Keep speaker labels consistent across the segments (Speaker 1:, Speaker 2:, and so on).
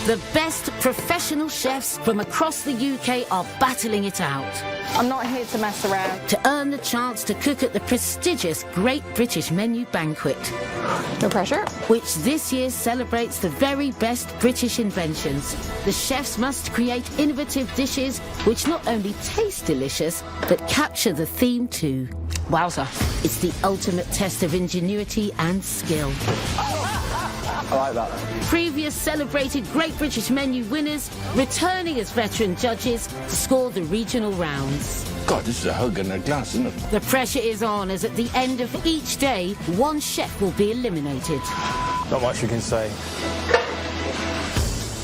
Speaker 1: The best professional chefs from across the UK are battling it out
Speaker 2: I'm not here to mess around.
Speaker 1: to earn the chance to cook at the prestigious Great British Menu Banquet,
Speaker 2: No pressure.
Speaker 1: which this year celebrates the very best British inventions. The chefs must create innovative dishes which not only taste delicious, but capture the theme too. Wowza. It's the ultimate test of ingenuity and skill.
Speaker 3: I like that.
Speaker 1: Previous celebrated Great British Menu winners returning as veteran judges to score the regional rounds.
Speaker 4: God, this is a hug and a glass, isn't it?
Speaker 1: The pressure is on as at the end of each day, one chef will be eliminated.
Speaker 3: Not much you can say.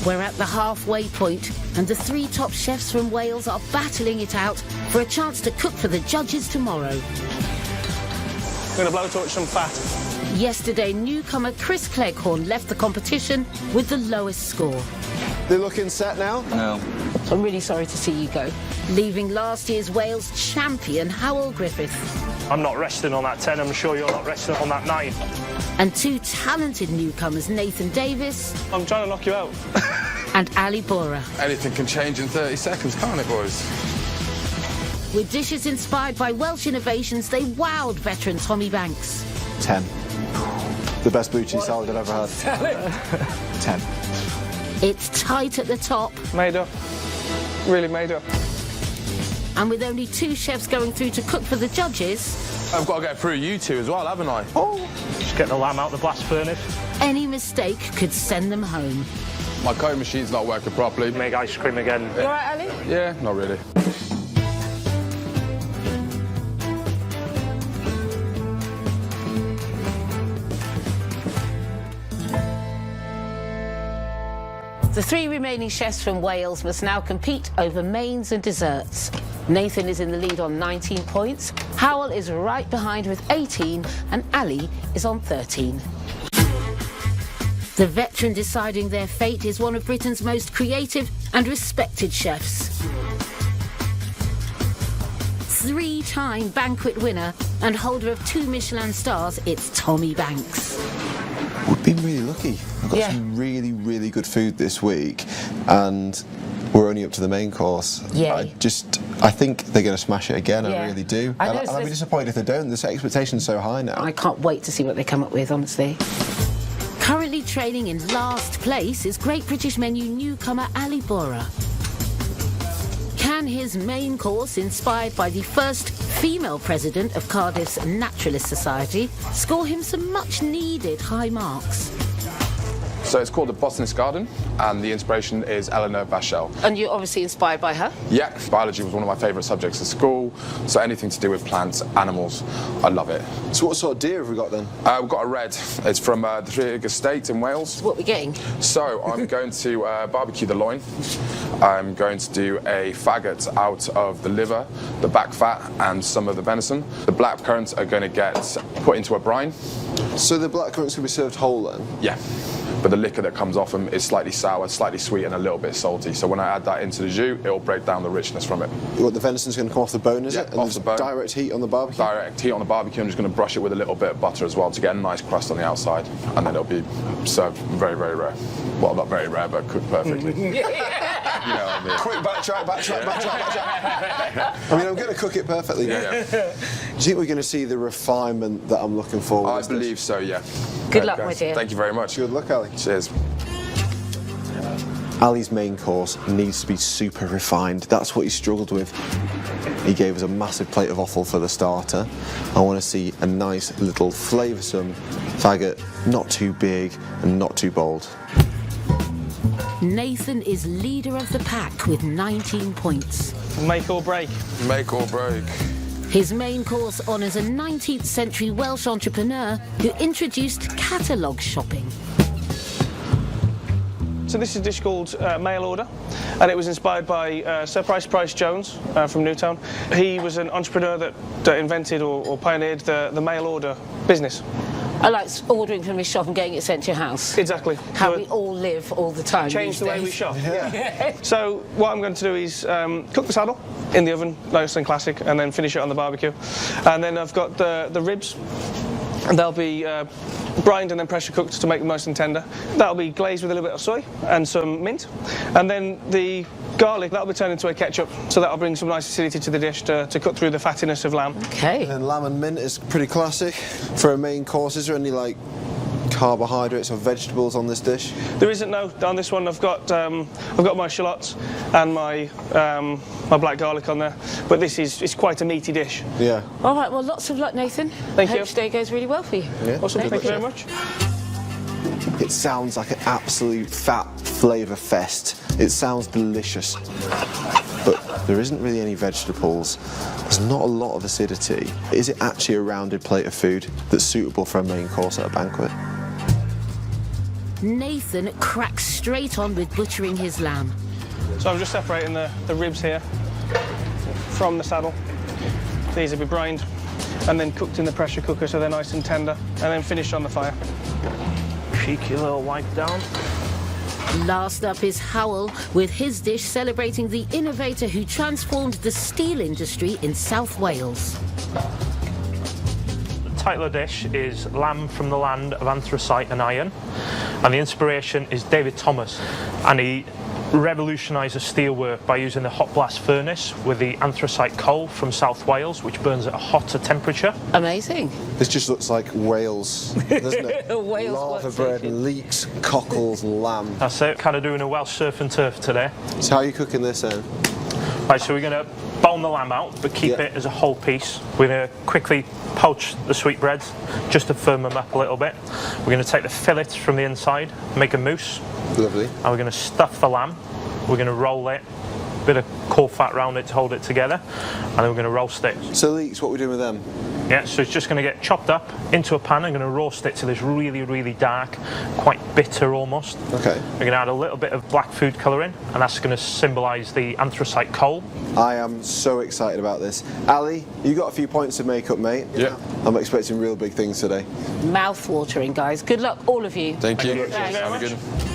Speaker 1: We're at the halfway point and the three top chefs from Wales are battling it out for a chance to cook for the judges tomorrow.
Speaker 5: I'm going to blowtorch some fat.
Speaker 1: Yesterday, newcomer Chris Cleghorn left the competition with the lowest score.
Speaker 6: They're looking set now?
Speaker 4: No.
Speaker 1: I'm really sorry to see you go, leaving last year's Wales champion Howell Griffith.
Speaker 5: I'm not resting on that 10, I'm sure you're not resting on that 9.
Speaker 1: And two talented newcomers, Nathan Davis
Speaker 5: I'm trying to knock you out.
Speaker 1: and Ali Bora.
Speaker 4: Anything can change in 30 seconds, can't it, boys?
Speaker 1: With dishes inspired by Welsh innovations, they wowed veteran Tommy Banks.
Speaker 6: 10. The best blue cheese salad I've ever had. 10.
Speaker 1: It's tight at the top,
Speaker 5: Made up. Really made up.
Speaker 1: and with only two chefs going through to cook for the judges,
Speaker 4: I've got to get through you two as well, haven't I?
Speaker 5: Just get the lamb out the blast furnace.
Speaker 1: any mistake could send them home.
Speaker 4: My code machine's not working properly.
Speaker 5: Make ice cream again.
Speaker 2: You alright, Ali?
Speaker 4: Yeah, not really.
Speaker 1: The three remaining chefs from Wales must now compete over mains and desserts. Nathan is in the lead on 19 points, Howell is right behind with 18, and Ali is on 13. The veteran deciding their fate is one of Britain's most creative and respected chefs. Three-time banquet winner and holder of 2 Michelin stars, it's Tommy Banks.
Speaker 6: We've been really lucky. We've got some really, really good food this week, and we're only up to the main course.
Speaker 1: Yay.
Speaker 6: I think they're going to smash it again,
Speaker 1: Yeah.
Speaker 6: I really do.
Speaker 1: I know,
Speaker 6: And
Speaker 1: so
Speaker 6: I'd be
Speaker 1: there's-
Speaker 6: disappointed if they don't. This expectation's so high now.
Speaker 1: I can't wait to see what they come up with, honestly. Currently training in last place is Great British Menu newcomer Ali Bora. Can his main course, inspired by the first female president of Cardiff's Naturalist Society, score him some much-needed high marks?
Speaker 4: So it's called the Botanist Garden, and the inspiration is Eleanor Vachel.
Speaker 1: And you're obviously inspired by her?
Speaker 4: Yeah, biology was one of my favourite subjects at school, so anything to do with plants, animals, I love it.
Speaker 6: So what sort of deer have we got then?
Speaker 4: We've got a red. It's from the Rheg Estate in Wales.
Speaker 1: What are we getting?
Speaker 4: So I'm going to barbecue the loin. I'm going to do a faggot out of the liver, the back fat, and some of the venison. The black currants are going to get put into a brine.
Speaker 6: So the blackcurrants can be served whole then?
Speaker 4: Yeah. But the liquor that comes off them is slightly sour, slightly sweet, and a little bit salty. So when I add that into the jus, it'll break down the richness from it.
Speaker 6: What, the venison's going to come off the bone, is
Speaker 4: Yeah,
Speaker 6: it? And
Speaker 4: off
Speaker 6: there's
Speaker 4: the bone.
Speaker 6: direct heat on the barbecue?
Speaker 4: Direct heat on the barbecue. I'm just going to brush it with a little bit of butter as well to get a nice crust on the outside, and then it'll be served very, very rare. Well, not very rare, but cooked perfectly. You know what I mean?
Speaker 6: Quick backtrack. I mean, I'm going to cook it perfectly.
Speaker 4: Yeah.
Speaker 6: Do you think we're going to see the refinement that I'm looking for?
Speaker 4: I believe so, yeah.
Speaker 1: Good luck,
Speaker 4: guys.
Speaker 1: my dear.
Speaker 4: Thank you very much.
Speaker 6: Good luck, Ali.
Speaker 4: Cheers.
Speaker 6: Ali's main course needs to be super refined. That's what he struggled with. He gave us a massive plate of offal for the starter. I want to see a nice little flavoursome faggot, not too big and not too bold.
Speaker 1: Nathan is leader of the pack with 19 points.
Speaker 5: Make or break.
Speaker 4: Make or break.
Speaker 1: His main course honours a 19th century Welsh entrepreneur who introduced catalogue shopping.
Speaker 5: So this is a dish called Mail Order, and it was inspired by Sir Price Jones from Newtown. He was an entrepreneur that invented or pioneered the mail order business.
Speaker 1: I like ordering from his shop and getting it sent to your house.
Speaker 5: Exactly.
Speaker 1: How we all live all the time.
Speaker 5: Change
Speaker 1: these
Speaker 5: the way
Speaker 1: days.
Speaker 5: we shop. Yeah. So what I'm going to do is cook the saddle in the oven, nice and classic, and then finish it on the barbecue. And then I've got the ribs And they'll be brined and then pressure cooked to make them nice and tender. That'll be glazed with a little bit of soy and some mint. And then the garlic, that'll be turned into a ketchup, so that'll bring some nice acidity to the dish to cut through the fattiness of lamb.
Speaker 1: Okay.
Speaker 6: And lamb and mint is pretty classic. For a main course, is there any like carbohydrates or vegetables on this dish?
Speaker 5: There isn't, no. On this one I've got my shallots and my black garlic on there, but it's quite a meaty dish.
Speaker 6: Yeah.
Speaker 1: All right, well, lots of luck, Nathan.
Speaker 5: Thank you.
Speaker 1: Hope today goes really well for you.
Speaker 6: Yeah.
Speaker 5: Awesome, thank you very much.
Speaker 6: It sounds like an absolute fat flavour fest. It sounds delicious. But there isn't really any vegetables. There's not a lot of acidity. Is it actually a rounded plate of food that's suitable for a main course at a banquet?
Speaker 1: Nathan cracks straight on with butchering his lamb.
Speaker 5: So I'm just separating the ribs here from the saddle. These will be brined and then cooked in the pressure cooker so they're nice and tender, and then finished on the fire.
Speaker 3: Cheeky little wipe down.
Speaker 1: Last up is Howell, with his dish celebrating the innovator who transformed the steel industry in South Wales.
Speaker 7: The title of the dish is Lamb from the Land of Anthracite and Iron, and the inspiration is David Thomas, and he revolutionised the steelwork by using the hot blast furnace with the anthracite coal from South Wales, which burns at a hotter temperature.
Speaker 1: Amazing.
Speaker 6: This just looks like Wales, doesn't it?
Speaker 1: Wales
Speaker 6: Lava
Speaker 1: workstation.
Speaker 6: bread, leeks, cockles, lamb.
Speaker 7: That's it, kind of doing a Welsh surf and turf today.
Speaker 6: So how are you cooking this then?
Speaker 7: Right, so we're going to bone the lamb out, but keep
Speaker 6: Yeah.
Speaker 7: it as a whole piece. We're going to quickly poach the sweetbreads, just to firm them up a little bit. We're going to take the fillets from the inside, make a mousse,
Speaker 6: Lovely.
Speaker 7: and we're going to stuff the lamb. We're going to roll it, bit of cold fat around it to hold it together, and then we're going to roast it.
Speaker 6: So leeks, what are we doing with them?
Speaker 7: Yeah, so it's just going to get chopped up into a pan. I'm going to roast it till it's really, really dark, quite bitter almost.
Speaker 6: Okay.
Speaker 7: We're going to add a little bit of black food colouring, and that's going to symbolise the anthracite coal.
Speaker 6: I am so excited about this. Ali, you got a few points to make up, mate.
Speaker 4: Yeah.
Speaker 6: I'm expecting real big things today.
Speaker 1: Mouth-watering, guys. Good luck, all of you.
Speaker 4: Thank you.
Speaker 5: Thank you very much.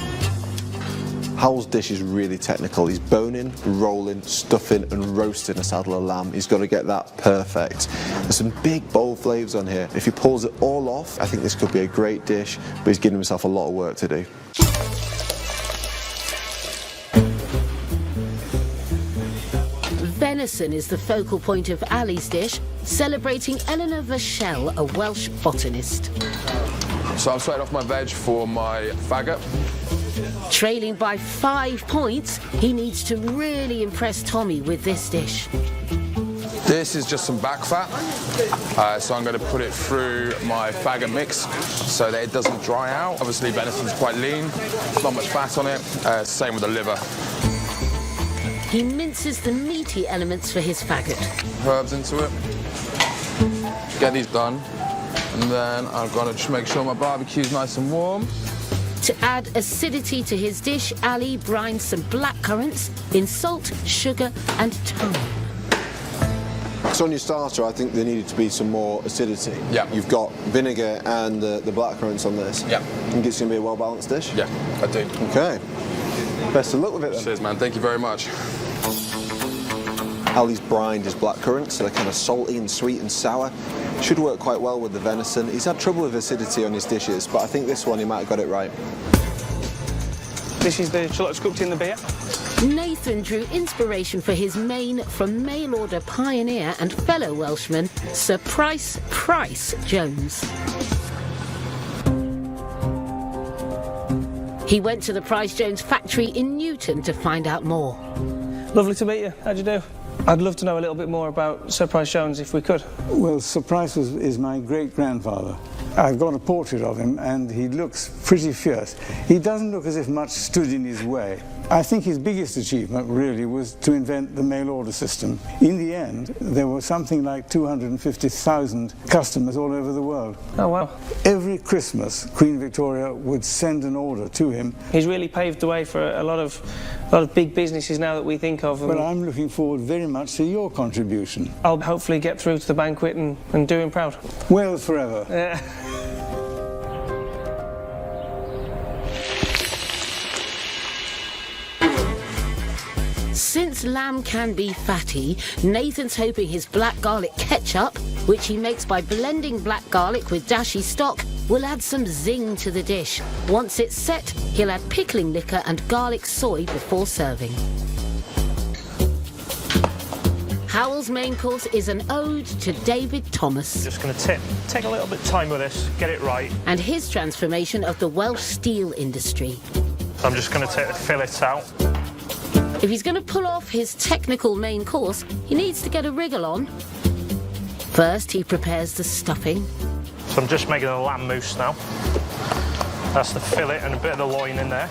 Speaker 6: Howell's dish is really technical. He's boning, rolling, stuffing and roasting a saddle of lamb. He's got to get that perfect. There's some big, bold flavours on here. If he pulls it all off, I think this could be a great dish, but he's giving himself a lot of work to do.
Speaker 1: Venison is the focal point of Ali's dish, celebrating Eleanor Vachel, a Welsh botanist.
Speaker 4: So I'm starting off my veg for my faggot.
Speaker 1: Trailing by 5 points, he needs to really impress Tommy with this dish.
Speaker 4: This is just some back fat, so I'm going to put it through my faggot mix so that it doesn't dry out. Obviously venison's quite lean, not much fat on it, same with the liver.
Speaker 1: He minces the meaty elements for his faggot.
Speaker 4: Herbs into it, get these done, and then I've got to just make sure my barbecue's nice and warm.
Speaker 1: To add acidity to his dish, Ali brines some black currants in salt, sugar and thyme.
Speaker 6: So on your starter, I think there needed to be some more acidity.
Speaker 4: Yeah.
Speaker 6: You've got vinegar and the blackcurrants on this.
Speaker 4: Yeah.
Speaker 6: I think it's going to be a well-balanced dish?
Speaker 4: Yeah, I do.
Speaker 6: Okay. Best of luck with it then.
Speaker 4: Cheers, man. Thank you very much.
Speaker 6: Ali's brined his blackcurrants, so they're kind of salty and sweet and sour. Should work quite well with the venison. He's had trouble with acidity on his dishes, but I think this one he might have got it right.
Speaker 5: This is the shallots cooked in the beer.
Speaker 1: Nathan drew inspiration for his main from mail-order pioneer and fellow Welshman, Sir Price Jones. He went to the Price Jones factory in Newton to find out more.
Speaker 5: Lovely to meet you. How'd you do? I'd love to know a little bit more about Sir Price Jones if we could.
Speaker 8: Well, Sir Price is my great-grandfather. I've got a portrait of him, and he looks pretty fierce. He doesn't look as if much stood in his way. I think his biggest achievement, really, was to invent the mail-order system. In the end, there were something like 250,000 customers all over the world.
Speaker 5: Oh, wow.
Speaker 8: Every Christmas, Queen Victoria would send an order to him.
Speaker 5: He's really paved the way for a lot of big businesses now that we think of.
Speaker 8: Well, I'm looking forward very much to your contribution.
Speaker 5: I'll hopefully get through to the banquet and do him proud.
Speaker 8: Wales forever.
Speaker 1: Since lamb can be fatty, Nathan's hoping his black garlic ketchup, which he makes by blending black garlic with dashi stock, will add some zing to the dish. Once it's set, he'll add pickling liquor and garlic soy before serving. Howell's main course is an ode to David Thomas.
Speaker 7: Just going to take a little bit of time with this, get it right.
Speaker 1: And his transformation of the Welsh steel industry.
Speaker 7: So I'm just going to take the fillets out.
Speaker 1: If he's going to pull off his technical main course, he needs to get a wriggle on. First, he prepares the stuffing.
Speaker 7: So I'm just making a lamb mousse now. That's the fillet and a bit of the loin in there.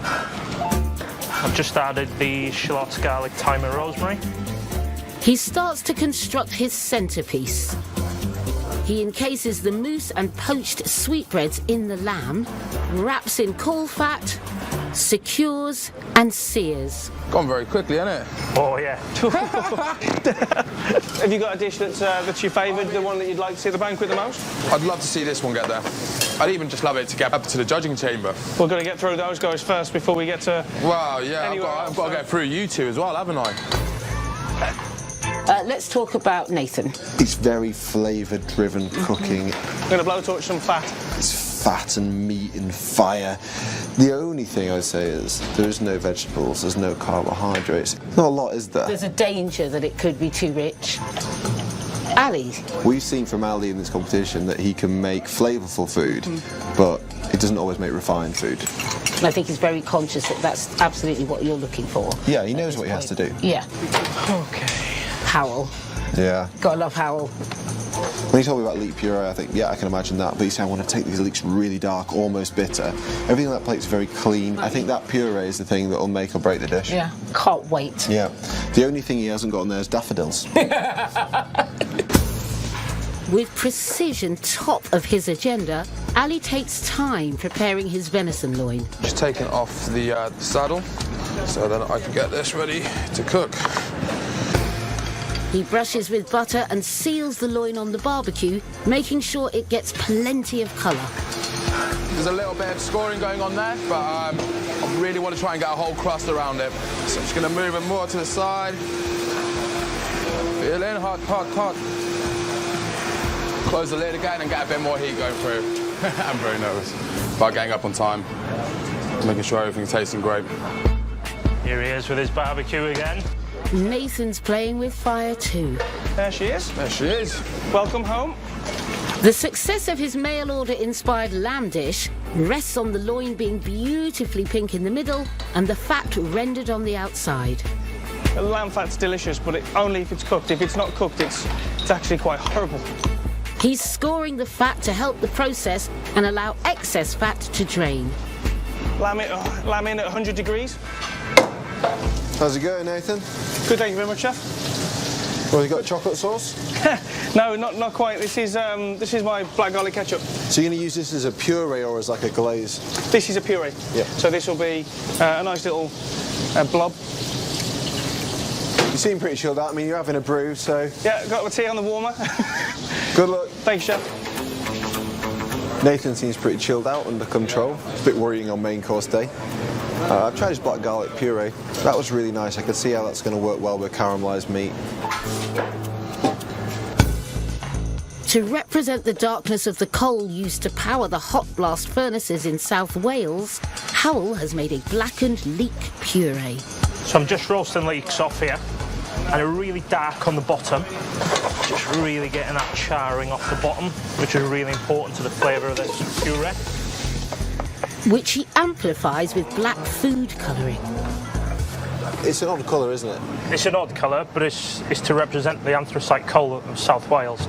Speaker 7: I've just added the shallots, garlic, thyme and rosemary.
Speaker 1: He starts to construct his centrepiece. He encases the mousse and poached sweetbreads in the lamb, wraps in caul fat, secures and sears.
Speaker 4: Gone very quickly, hasn't it?
Speaker 7: Oh, yeah.
Speaker 5: Have you got a dish that's your favourite, the one that you'd like to see at the banquet the most?
Speaker 4: I'd love to see this one get there. I'd even just love it to get up to the judging chamber.
Speaker 5: We're going to get through those guys first before we get to...
Speaker 4: Wow, yeah, I've got to get through you two as well, haven't I?
Speaker 1: Let's talk about Nathan.
Speaker 6: It's very flavour-driven cooking.
Speaker 5: I'm going to blowtorch some fat.
Speaker 6: It's fat and meat and fire. The only thing I'd say is there is no vegetables, there's no carbohydrates. Not a lot, is there?
Speaker 1: There's a danger that it could be too rich. Ali.
Speaker 6: We've seen from Ali in this competition that he can make flavourful food, but he doesn't always make refined food.
Speaker 1: And I think he's very conscious that that's absolutely what you're looking for.
Speaker 6: Yeah, he knows what he has to do.
Speaker 1: Yeah.
Speaker 5: OK.
Speaker 1: Howell.
Speaker 6: Yeah.
Speaker 1: Gotta love Howell.
Speaker 6: When he told me about leek puree, I think, yeah, I can imagine that. But he said, I want to take these leeks really dark, almost bitter. Everything on that plate's very clean. I think that puree is the thing that will make or break the dish.
Speaker 1: Yeah. Can't wait.
Speaker 6: Yeah. The only thing he hasn't got on there is daffodils.
Speaker 1: With precision top of his agenda, Ali takes time preparing his venison loin.
Speaker 4: Just taking off the saddle so then I can get this ready to cook.
Speaker 1: He brushes with butter and seals the loin on the barbecue, making sure it gets plenty of colour.
Speaker 4: There's a little bit of scoring going on there, but I really want to try and get a whole crust around it. So I'm just going to move it more to the side. Feeling hot, hot, hot. Close the lid again and get a bit more heat going through. I'm very nervous about getting up on time, making sure everything's tasting great.
Speaker 7: Here he is with his barbecue again.
Speaker 1: Nathan's playing with fire too.
Speaker 5: There she is.
Speaker 4: There she is.
Speaker 5: Welcome home.
Speaker 1: The success of his mail order inspired lamb dish rests on the loin being beautifully pink in the middle and the fat rendered on the outside.
Speaker 5: The lamb fat's delicious, but only if it's cooked. If it's not cooked, it's actually quite horrible.
Speaker 1: He's scoring the fat to help the process and allow excess fat to drain.
Speaker 5: Lamb in at 100 degrees.
Speaker 6: How's it going, Nathan?
Speaker 5: Good, thank you very much, chef.
Speaker 6: Well, you got chocolate sauce?
Speaker 5: No, not quite. This is my black garlic ketchup.
Speaker 6: So you're going to use this as a puree or as like a glaze?
Speaker 5: This is a puree.
Speaker 6: Yeah.
Speaker 5: So this will be a nice little blob.
Speaker 6: You seem pretty chilled out. I mean, you're having a brew, so...
Speaker 5: Yeah, got my tea on the warmer.
Speaker 6: Good luck.
Speaker 5: Thanks, chef.
Speaker 6: Nathan seems pretty chilled out, under control. It's a bit worrying on main course day. I've tried his black garlic puree. That was really nice. I could see how that's going to work well with caramelised meat.
Speaker 1: To represent the darkness of the coal used to power the hot blast furnaces in South Wales, Howell has made a blackened leek puree.
Speaker 7: So I'm just roasting leeks off here, and they're really dark on the bottom. Just really getting that charring off the bottom, which is really important to the flavour of this puree.
Speaker 1: Which he amplifies with black food colouring.
Speaker 6: It's an odd colour, isn't it?
Speaker 7: It's an odd colour, but it's to represent the anthracite coal of South Wales.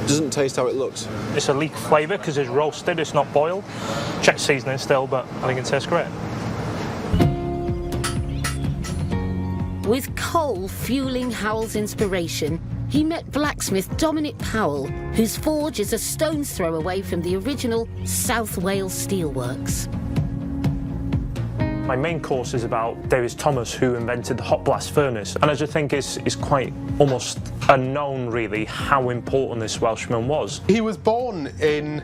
Speaker 6: Doesn't taste how it looks.
Speaker 7: It's a leek flavour because it's roasted, it's not boiled. Check seasoning still, but I think it tastes great.
Speaker 1: With coal fueling Howell's inspiration, he met blacksmith Dominic Powell, whose forge is a stone's throw away from the original South Wales Steelworks.
Speaker 7: My main course is about David Thomas, who invented the hot blast furnace, and as I think is quite almost unknown really how important this Welshman was.
Speaker 9: He was born in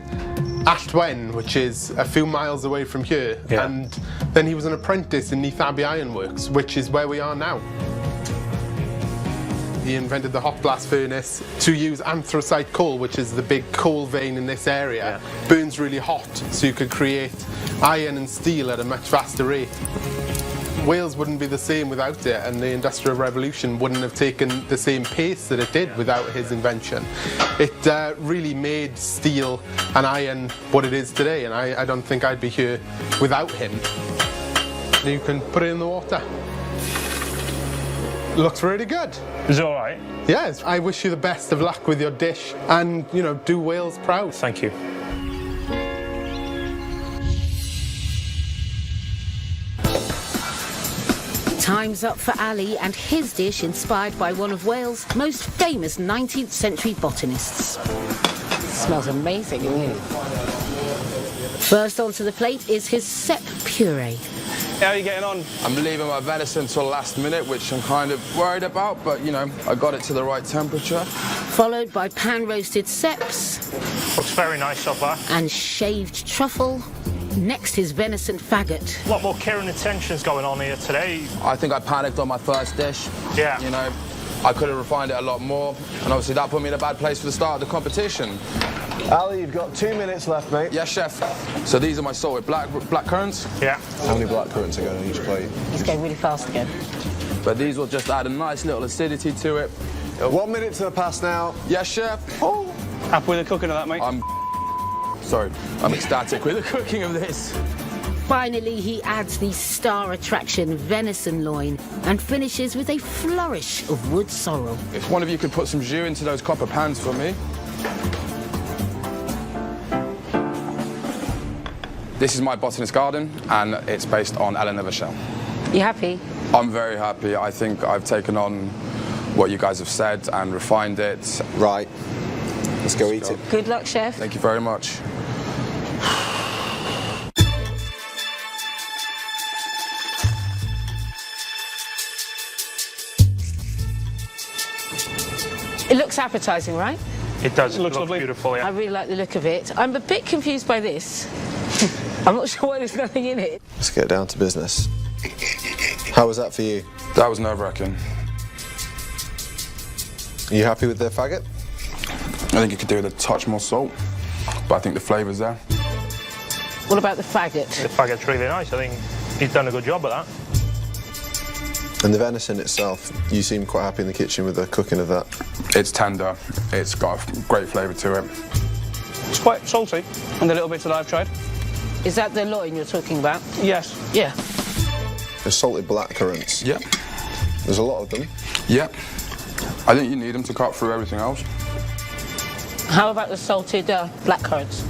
Speaker 9: Alltwen, which is a few miles away from here, and then he was an apprentice in Neath Abbey Ironworks, which is where we are now. He invented the hot blast furnace to use anthracite coal, which is the big coal vein in this area. Burns really hot, so you could create iron and steel at a much faster rate. Wales wouldn't be the same without it, and the Industrial Revolution wouldn't have taken the same pace that it did without his invention. It really made steel and iron what it is today, and I don't think I'd be here without him. You can put it in the water. Looks really good.
Speaker 7: Is it all right?
Speaker 9: Yes, I wish you the best of luck with your dish and, you know, do Wales proud.
Speaker 7: Thank you.
Speaker 1: Time's up for Ali and his dish inspired by one of Wales' most famous 19th century botanists.
Speaker 2: Smells amazing.
Speaker 1: First onto the plate is his sep puree.
Speaker 5: How are you getting on?
Speaker 4: I'm leaving my venison till last minute, which I'm kind of worried about, but you know, I got it to the right temperature.
Speaker 1: Followed by pan-roasted seps.
Speaker 7: Looks very nice so far.
Speaker 1: And shaved truffle. Next is venison faggot.
Speaker 7: A lot more care and attention's going on here today.
Speaker 4: I think I panicked on my first dish.
Speaker 7: Yeah.
Speaker 4: You know, I could have refined it a lot more, and obviously that put me in a bad place for the start of the competition.
Speaker 6: Ali, you've got 2 minutes left, mate.
Speaker 4: Yes, chef. So these are my salted black currants.
Speaker 7: Yeah.
Speaker 6: How many black currants are going on each plate?
Speaker 2: It's going really fast again.
Speaker 4: But these will just add a nice little acidity to it.
Speaker 6: 1 minute to the pass now.
Speaker 4: Yes, chef.
Speaker 5: Oh. Happy with the cooking of that, mate?
Speaker 4: I'm ecstatic with the cooking of this.
Speaker 1: Finally, he adds the star attraction venison loin and finishes with a flourish of wood sorrel.
Speaker 4: If one of you could put some jus into those copper pans for me. This is my botanist garden, and it's based on Eleanor Vachel.
Speaker 2: You happy?
Speaker 4: I'm very happy. I think I've taken on what you guys have said and refined it.
Speaker 6: Right. Let's go eat it.
Speaker 2: Good luck, chef.
Speaker 4: Thank you very much.
Speaker 2: It looks appetising, right?
Speaker 7: It does.
Speaker 5: It looks lovely.
Speaker 7: Beautiful, yeah.
Speaker 2: I really like the look of it. I'm a bit confused by this. I'm not sure why there's nothing in it.
Speaker 6: Let's get down to business. How was that for you?
Speaker 4: That was nerve-wracking.
Speaker 6: Are you happy with the faggot?
Speaker 4: I think you could do with a touch more salt, but I think the flavour's there.
Speaker 2: What about the faggot?
Speaker 7: The faggot's really nice. I think he's done a good job at that.
Speaker 6: And the venison itself, you seem quite happy in the kitchen with the cooking of that.
Speaker 4: It's tender, it's got a great flavour to it.
Speaker 5: It's quite salty, and the little bits that I've tried.
Speaker 2: Is that the loin you're talking about?
Speaker 5: Yes.
Speaker 2: Yeah.
Speaker 6: The salted black currants.
Speaker 4: Yep.
Speaker 6: There's a lot of them.
Speaker 4: Yep. I think you need them to cut through everything else.
Speaker 2: How about the salted black currants?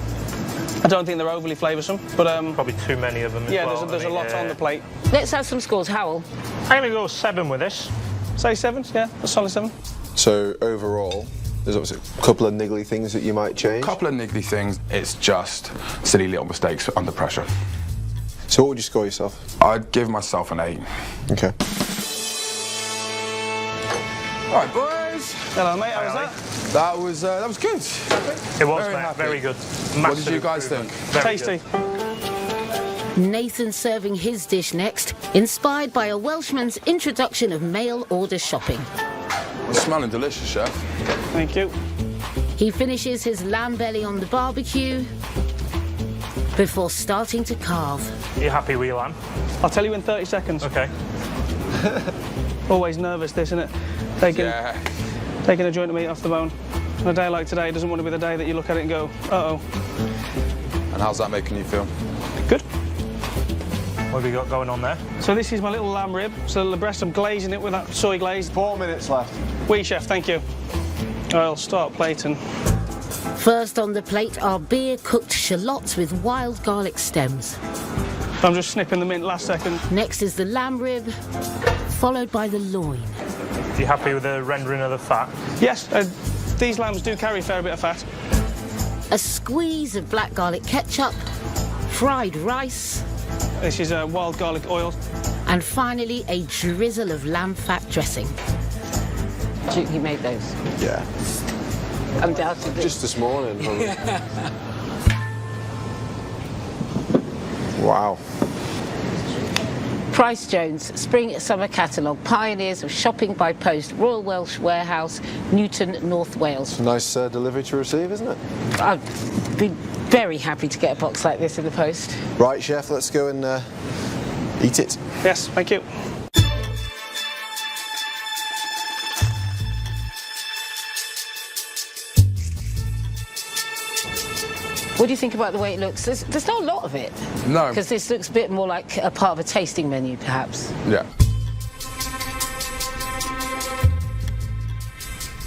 Speaker 5: I don't think they're overly flavoursome, but
Speaker 7: Probably too many of them as
Speaker 5: yeah,
Speaker 7: well.
Speaker 5: there's a lot on the plate.
Speaker 2: Let's have some scores. Howell?
Speaker 7: I'm going to go 7 with this.
Speaker 5: Say 7, yeah, a solid 7.
Speaker 6: So overall, there's obviously a couple of niggly things that you might change.
Speaker 4: A couple of niggly things, it's just silly little mistakes under pressure.
Speaker 6: So what would you score yourself?
Speaker 4: I'd give myself an 8.
Speaker 6: Okay.
Speaker 4: All right, boys.
Speaker 5: Hello, mate, how was that?
Speaker 4: That was good.
Speaker 7: It was,
Speaker 4: Very
Speaker 7: mate,
Speaker 4: happy.
Speaker 7: very good.
Speaker 4: What did you guys think?
Speaker 7: Very
Speaker 5: Tasty.
Speaker 7: good.
Speaker 1: Nathan serving his dish next, inspired by a Welshman's introduction of mail order shopping.
Speaker 4: It's smelling delicious, chef.
Speaker 5: Thank you.
Speaker 1: He finishes his lamb belly on the barbecue before starting to carve.
Speaker 7: Are you happy with your lamb?
Speaker 5: I'll tell you in 30 seconds.
Speaker 7: Okay.
Speaker 5: Always nervous, this, isn't it? Taking a joint of meat off the bone. On a day like today doesn't want to be the day that you look at it and go, uh-oh.
Speaker 4: And how's that making you feel?
Speaker 5: Good.
Speaker 7: What have we got going on there?
Speaker 5: So this is my little lamb rib. So the breast, I'm glazing it with that soy glaze.
Speaker 6: 4 minutes left.
Speaker 5: Oui, chef, thank you. I'll start plating.
Speaker 1: First on the plate are beer-cooked shallots with wild garlic stems.
Speaker 5: I'm just snipping the mint last second.
Speaker 1: Next is the lamb rib, followed by the loin.
Speaker 7: Are you happy with the rendering of the fat?
Speaker 5: Yes, these lambs do carry a fair bit of fat.
Speaker 1: A squeeze of black garlic ketchup, fried rice,
Speaker 5: This is wild garlic oil.
Speaker 1: And finally, a drizzle of lamb fat dressing.
Speaker 2: Duke, you made those?
Speaker 6: Yeah.
Speaker 2: Undoubtedly.
Speaker 6: Just this morning. Wow.
Speaker 1: Price Jones, Spring Summer Catalogue, Pioneers of Shopping by Post, Royal Welsh Warehouse, Newton, North Wales.
Speaker 6: Nice delivery to receive, isn't it?
Speaker 1: I'd be very happy to get a box like this in the post.
Speaker 6: Right, chef, let's go and eat it.
Speaker 5: Yes, thank you.
Speaker 1: What do you think about the way it looks? There's not a lot of it.
Speaker 4: No.
Speaker 1: Because this looks a bit more like a part of a tasting menu, perhaps.
Speaker 4: Yeah.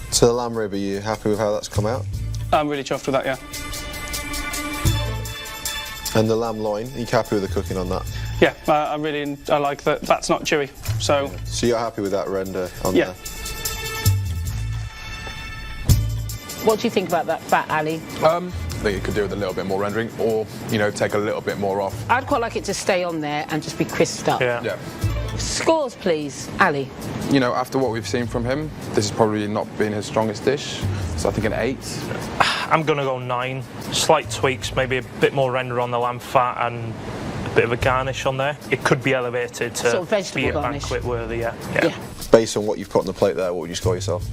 Speaker 6: So the lamb rib, are you happy with how that's come out?
Speaker 5: I'm really chuffed with that, yeah.
Speaker 6: And the lamb loin, are you happy with the cooking on that?
Speaker 5: Yeah, I like that. That's not chewy, so...
Speaker 6: So you're happy with that render on
Speaker 5: Yeah.
Speaker 6: there?
Speaker 1: What do you think about that fat, Ali?
Speaker 4: I think it could do with a little bit more rendering, or, you know, take a little bit more off.
Speaker 1: I'd quite like it to stay on there and just be crisped up.
Speaker 7: Yeah.
Speaker 4: Yeah.
Speaker 1: Scores, please, Ali.
Speaker 4: You know, after what we've seen from him, this has probably not been his strongest dish. So I think an 8.
Speaker 7: I'm going to go 9. Slight tweaks, maybe a bit more render on the lamb fat and a bit of a garnish on there. It could be elevated to
Speaker 1: Sort of vegetable
Speaker 7: be a
Speaker 1: garnish.
Speaker 7: banquet worthy, yeah.
Speaker 6: Based on what you've put on the plate there, what would you score yourself?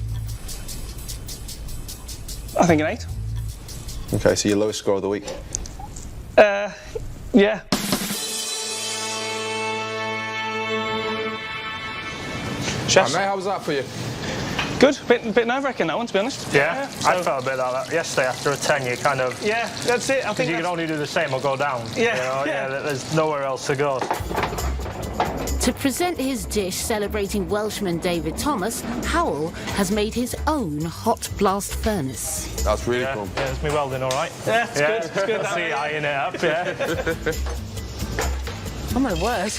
Speaker 5: I think an 8.
Speaker 6: Okay, so your lowest score of the week?
Speaker 5: Yeah. Chefs?
Speaker 4: Mate, how was that for you?
Speaker 5: Good. Bit nerve-wracking, that one, to be honest.
Speaker 7: Yeah,
Speaker 5: so-
Speaker 7: I felt a bit like that yesterday after a 10. You kind of...
Speaker 5: Yeah, that's it. I
Speaker 7: Because
Speaker 5: think
Speaker 7: you can only do the same or go down.
Speaker 5: Yeah,
Speaker 7: You know?
Speaker 5: yeah.
Speaker 7: There's nowhere else to go.
Speaker 1: To present his dish celebrating Welshman David Thomas, Howell has made his own hot blast furnace.
Speaker 4: That's really
Speaker 7: Yeah,
Speaker 4: cool.
Speaker 7: yeah, is me welding all right?
Speaker 5: Yeah, it's good. It's good.
Speaker 7: See, eyeing it up, yeah.
Speaker 1: Oh my word.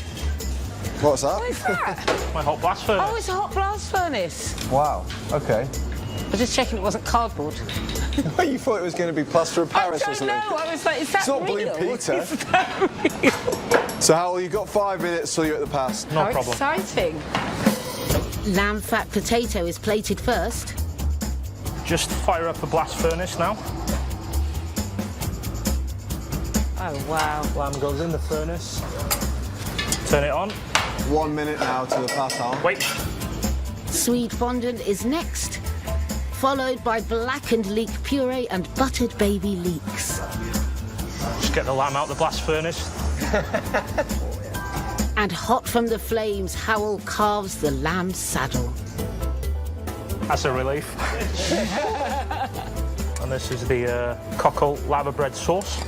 Speaker 6: What's that?
Speaker 1: What is that?
Speaker 7: My hot blast furnace.
Speaker 1: Oh, it's a hot blast furnace.
Speaker 6: Wow, okay.
Speaker 1: I was just checking it wasn't cardboard.
Speaker 6: You thought it was going to be plaster of Paris
Speaker 1: I
Speaker 6: or
Speaker 1: don't
Speaker 6: something?
Speaker 1: know. I was like, is that
Speaker 6: It's not Blue
Speaker 1: real?
Speaker 6: Peter.
Speaker 1: Is that real?
Speaker 6: So Howell, you've got 5 minutes till you're at the pass.
Speaker 7: No
Speaker 1: How
Speaker 7: problem.
Speaker 1: exciting. Lamb fat potato is plated first.
Speaker 7: Just fire up a blast furnace now.
Speaker 1: Oh, wow.
Speaker 7: Lamb goes in the furnace. Turn it on.
Speaker 6: 1 minute now to the pass, Howell.
Speaker 7: Wait.
Speaker 1: Sweet fondant is next, followed by blackened leek puree and buttered baby leeks.
Speaker 7: Just get the lamb out the blast furnace.
Speaker 1: And hot from the flames, Howell carves the lamb saddle.
Speaker 7: That's a relief. And this is the cockle laverbread sauce.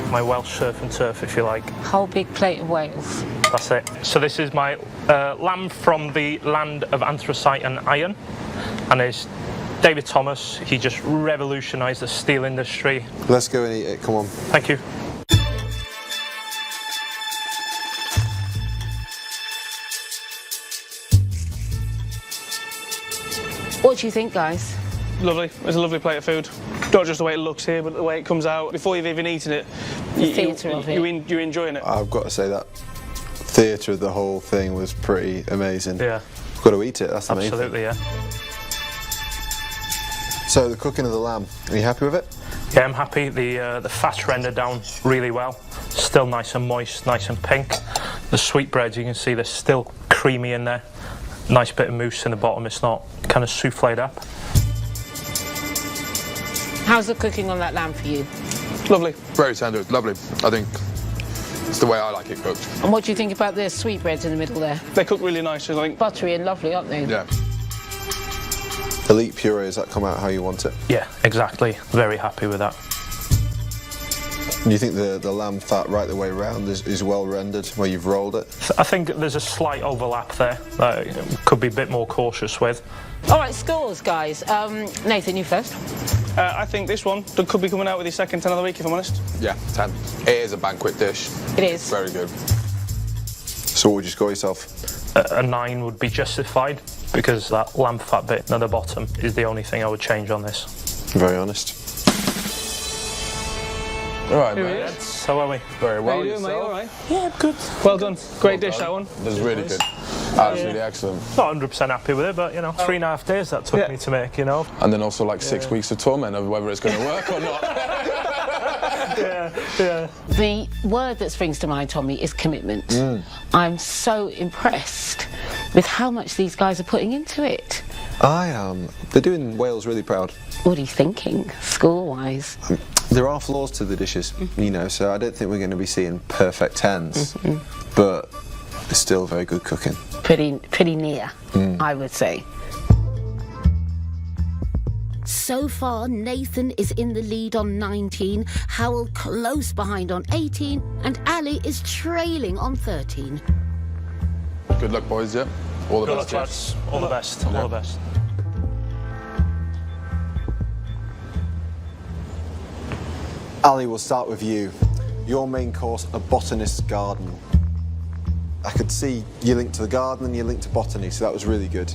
Speaker 7: My Welsh surf and turf, if you like.
Speaker 1: Whole big plate of Wales.
Speaker 7: That's it. So this is my lamb from the land of anthracite and iron. And it's David Thomas. He just revolutionised the steel industry.
Speaker 6: Let's go and eat it, come on.
Speaker 7: Thank you.
Speaker 1: What do you think, guys?
Speaker 5: Lovely. It's a lovely plate of food. Not just the way it looks here, but the way it comes out. Before you've even eaten it,
Speaker 1: theatre of it.
Speaker 5: you're enjoying it.
Speaker 6: I've got to say that theatre of the whole thing was pretty amazing.
Speaker 7: Yeah.
Speaker 6: Got to eat it, that's the main thing.
Speaker 7: Absolutely, yeah.
Speaker 6: So the cooking of the lamb, are you happy with it?
Speaker 7: Yeah, I'm happy. The fat's rendered down really well. Still nice and moist, nice and pink. The sweetbreads, you can see they're still creamy in there. Nice bit of mousse in the bottom. It's not kind of souffled up.
Speaker 1: How's the cooking on that lamb for you?
Speaker 5: Lovely.
Speaker 4: Very tender, it's lovely. I think it's the way I like it cooked.
Speaker 1: And what do you think about the sweetbreads in the middle there?
Speaker 5: They cook really nice, I think.
Speaker 1: Buttery and lovely, aren't they?
Speaker 4: Yeah.
Speaker 6: The leek puree, has that come out how you want it?
Speaker 7: Yeah, exactly. Very happy with that.
Speaker 6: Do you think the lamb fat right the way around is well rendered where you've rolled it?
Speaker 7: I think there's a slight overlap there that I could be a bit more cautious with.
Speaker 1: All right, scores, guys. Nathan, you first.
Speaker 5: I think this one could be coming out with his second 10 of the week, if I'm honest.
Speaker 4: Yeah, 10. It is a banquet dish.
Speaker 1: It is.
Speaker 4: Very good.
Speaker 6: So what would you score yourself?
Speaker 7: A 9 would be justified because that lamb fat bit at the bottom is the only thing I would change on this.
Speaker 6: Very honest.
Speaker 4: All right,
Speaker 5: Here he
Speaker 4: mate.
Speaker 5: is.
Speaker 7: How are we?
Speaker 4: Very well.
Speaker 5: How you doing, mate?
Speaker 4: yourself?
Speaker 5: All right.
Speaker 7: Yeah, good.
Speaker 5: Well done. Great dish, that one.
Speaker 4: It was really good. Absolutely excellent.
Speaker 7: Not 100% happy with it, but, you know, 3.5 days that took me to make, you know.
Speaker 4: And then also like 6 weeks of torment over whether it's going to work or not.
Speaker 7: Yeah.
Speaker 1: The word that springs to mind, Tommy, is commitment. I'm so impressed with how much these guys are putting into it.
Speaker 6: I am. They're doing Wales really proud.
Speaker 1: What are you thinking, school-wise?
Speaker 6: There are flaws to the dishes, you know, so I don't think we're going to be seeing perfect 10s, but it's still very good cooking.
Speaker 1: Pretty near, I would say. So far, Nathan is in the lead on 19, Howell close behind on 18, and Ali is trailing on 13.
Speaker 4: Good luck, boys, yeah? All the
Speaker 7: Good
Speaker 4: best.
Speaker 7: luck, lads. All the best. All the best.
Speaker 6: Ali, we'll start with you. Your main course, a botanist's garden. I could see you linked to the garden and you linked to botany, so that was really good.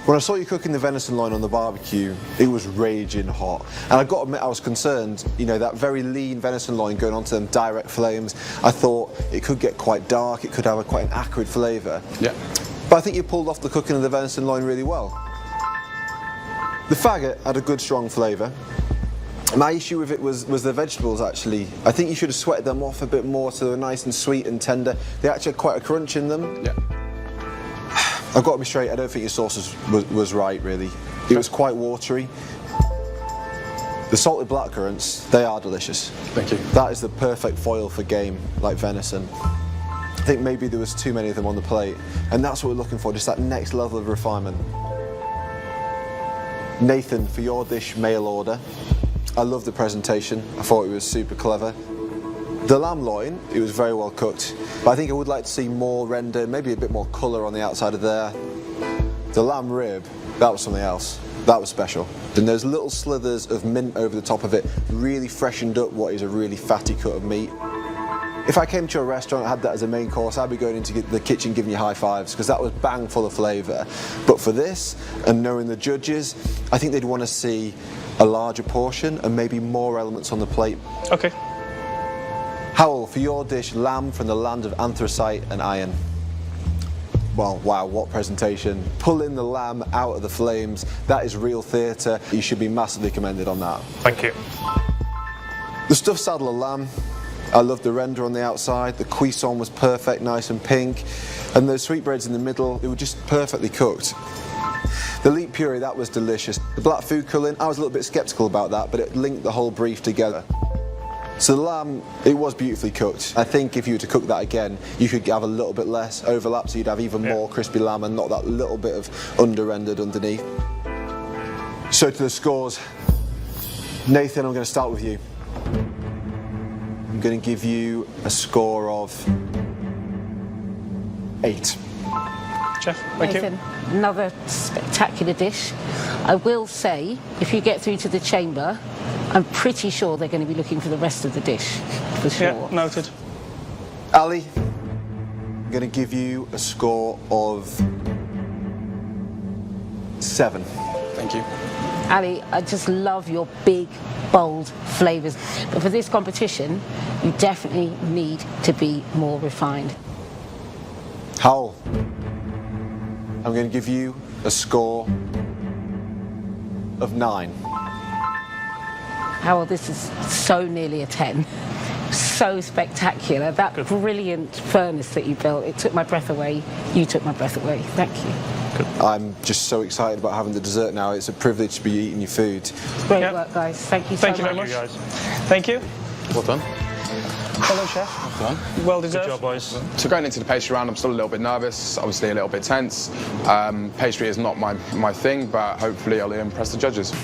Speaker 6: When I saw you cooking the venison loin on the barbecue, it was raging hot. And I got to admit, I was concerned, you know, that very lean venison loin going onto them direct flames. I thought it could get quite dark, it could have quite an acrid flavour.
Speaker 4: Yeah.
Speaker 6: But I think you pulled off the cooking of the venison loin really well. The faggot had a good, strong flavour. My issue with it was the vegetables, actually. I think you should have sweated them off a bit more so they're nice and sweet and tender. They actually had quite a crunch in them.
Speaker 4: Yeah.
Speaker 6: I've got to be straight, I don't think your sauce was right, really. It was quite watery. The salted blackcurrants, they are delicious.
Speaker 4: Thank you.
Speaker 6: That is the perfect foil for game, like venison. I think maybe there was too many of them on the plate, and that's what we're looking for, just that next level of refinement. Nathan, for your dish mail order, I love the presentation. I thought it was super clever. The lamb loin, it was very well cooked, but I think I would like to see more render, maybe a bit more colour on the outside of there. The lamb rib, that was something else. That was special. Then those little slithers of mint over the top of it really freshened up what is a really fatty cut of meat. If I came to a restaurant and had that as a main course, I'd be going into the kitchen giving you high fives, because that was bang full of flavour. But for this, and knowing the judges, I think they'd want to see a larger portion and maybe more elements on the plate.
Speaker 5: Okay.
Speaker 6: Howell, for your dish, lamb from the land of anthracite and iron. Well, wow, what presentation. Pulling the lamb out of the flames, that is real theatre. You should be massively commended on that.
Speaker 7: Thank you.
Speaker 6: The stuffed saddle of lamb, I loved the render on the outside, the cuisson was perfect, nice and pink, and those sweetbreads in the middle, they were just perfectly cooked. The leek puree, that was delicious. The black food colouring, I was a little bit sceptical about that, but it linked the whole brief together. So the lamb, it was beautifully cooked. I think if you were to cook that again, you could have a little bit less overlap, so you'd have even more crispy lamb and not that little bit of under-rendered underneath. So to the scores. Nathan, I'm going to start with you. I'm going to give you a score of 8.
Speaker 5: Chef, thank you.
Speaker 1: Nathan, another spectacular dish. I will say, if you get through to the chamber, I'm pretty sure they're going to be looking for the rest of the dish, for sure.
Speaker 5: Yeah, noted.
Speaker 6: Ali, I'm going to give you a score of 7.
Speaker 4: Thank you.
Speaker 1: Ali, I just love your big, bold flavours. But for this competition, you definitely need to be more refined.
Speaker 6: Howell, I'm going to give you a score of 9.
Speaker 1: Howell, this is so nearly a 10. So spectacular. That brilliant furnace that you built, it took my breath away. You took my breath away. Thank you.
Speaker 6: I'm just so excited about having the dessert now. It's a privilege to be eating your food.
Speaker 1: Great work, guys. Thank you so much.
Speaker 5: Thank you very much.
Speaker 7: Thank you, guys.
Speaker 5: Thank you.
Speaker 4: Well done.
Speaker 5: Hello, Chef.
Speaker 4: Well done.
Speaker 5: Well
Speaker 7: Good
Speaker 5: deserved.
Speaker 7: job, boys.
Speaker 4: So going into the pastry round, I'm still a little bit nervous, obviously a little bit tense. Pastry is not my thing, but hopefully I'll impress the judges.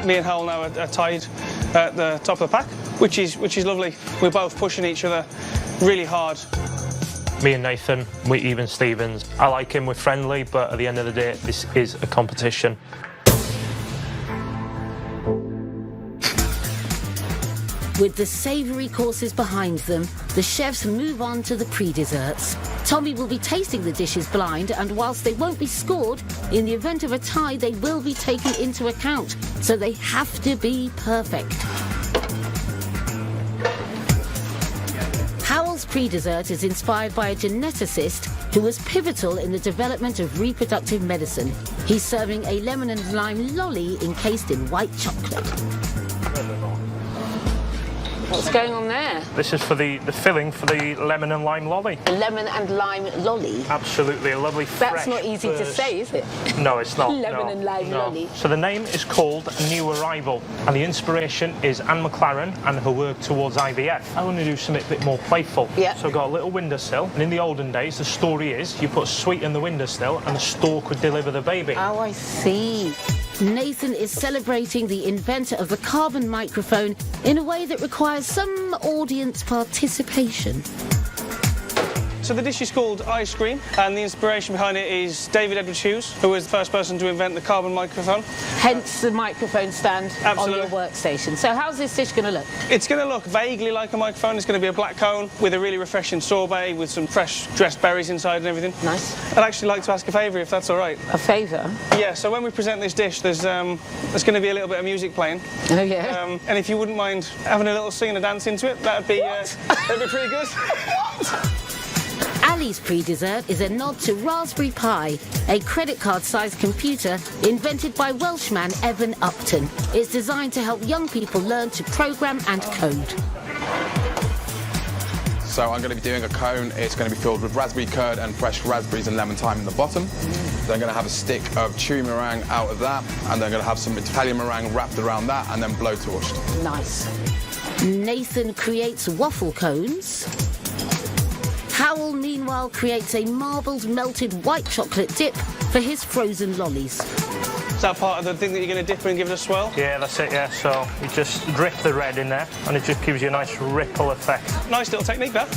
Speaker 5: Me and Howell now are tied at the top of the pack, which is lovely. We're both pushing each other really hard.
Speaker 7: Me and Nathan, we're even Stevens. I like him, we're friendly, but at the end of the day, this is a competition.
Speaker 1: With the savoury courses behind them, the chefs move on to the pre-desserts. Tommy will be tasting the dishes blind, and whilst they won't be scored, in the event of a tie, they will be taken into account, so they have to be perfect. pre-dessert is inspired by a geneticist who was pivotal in the development of reproductive medicine. He's serving a lemon and lime lolly encased in white chocolate.
Speaker 2: What's going on there?
Speaker 7: This is for the filling for the lemon and lime lolly.
Speaker 2: A lemon and lime lolly?
Speaker 7: Absolutely, a lovely fresh
Speaker 2: That's not easy to say, is it?
Speaker 7: No, it's not.
Speaker 2: Lemon and lime lolly.
Speaker 7: So the name is called New Arrival, and the inspiration is Anne McLaren and her work towards IVF. I want to do something a bit more playful.
Speaker 2: Yeah.
Speaker 7: So I've got a little windowsill, and in the olden days, the story is you put sweet in the windowsill, and the stork would deliver the baby.
Speaker 2: Oh, I see.
Speaker 1: Nathan is celebrating the inventor of the carbon microphone in a way that requires some audience participation.
Speaker 5: So the dish is called Ice Cream, and the inspiration behind it is David Edward Hughes, who was the first person to invent the carbon microphone.
Speaker 2: Hence the microphone stand
Speaker 5: Absolutely.
Speaker 2: on your workstation. So how's this dish going to look?
Speaker 5: It's going to look vaguely like a microphone. It's going to be a black cone with a really refreshing sorbet with some fresh dressed berries inside and everything.
Speaker 2: Nice.
Speaker 5: I'd actually like to ask a favour, if that's all right.
Speaker 2: A favour?
Speaker 5: Yeah, so when we present this dish, there's going to be a little bit of music playing.
Speaker 2: Oh, yeah?
Speaker 5: And if you wouldn't mind having a little sing and a dance into it, that'd be pretty good.
Speaker 1: Ali's pre-dessert is a nod to Raspberry Pi, a credit card-sized computer invented by Welshman Evan Upton. It's designed to help young people learn to program and code.
Speaker 4: So I'm going to be doing a cone. It's going to be filled with raspberry curd and fresh raspberries and lemon thyme in the bottom. Then I'm going to have a stick of chewy meringue out of that, and then I'm going to have some Italian meringue wrapped around that, and then blowtorched.
Speaker 2: Nice.
Speaker 1: Nathan creates waffle cones. Howell, meanwhile, creates a marbled melted white chocolate dip for his frozen lollies.
Speaker 5: Is that part of the thing that you're going to dip and give it a swirl?
Speaker 7: Yeah, that's it, yeah. So you just drip the red in there, and it just gives you a nice ripple effect.
Speaker 5: Nice little technique, that.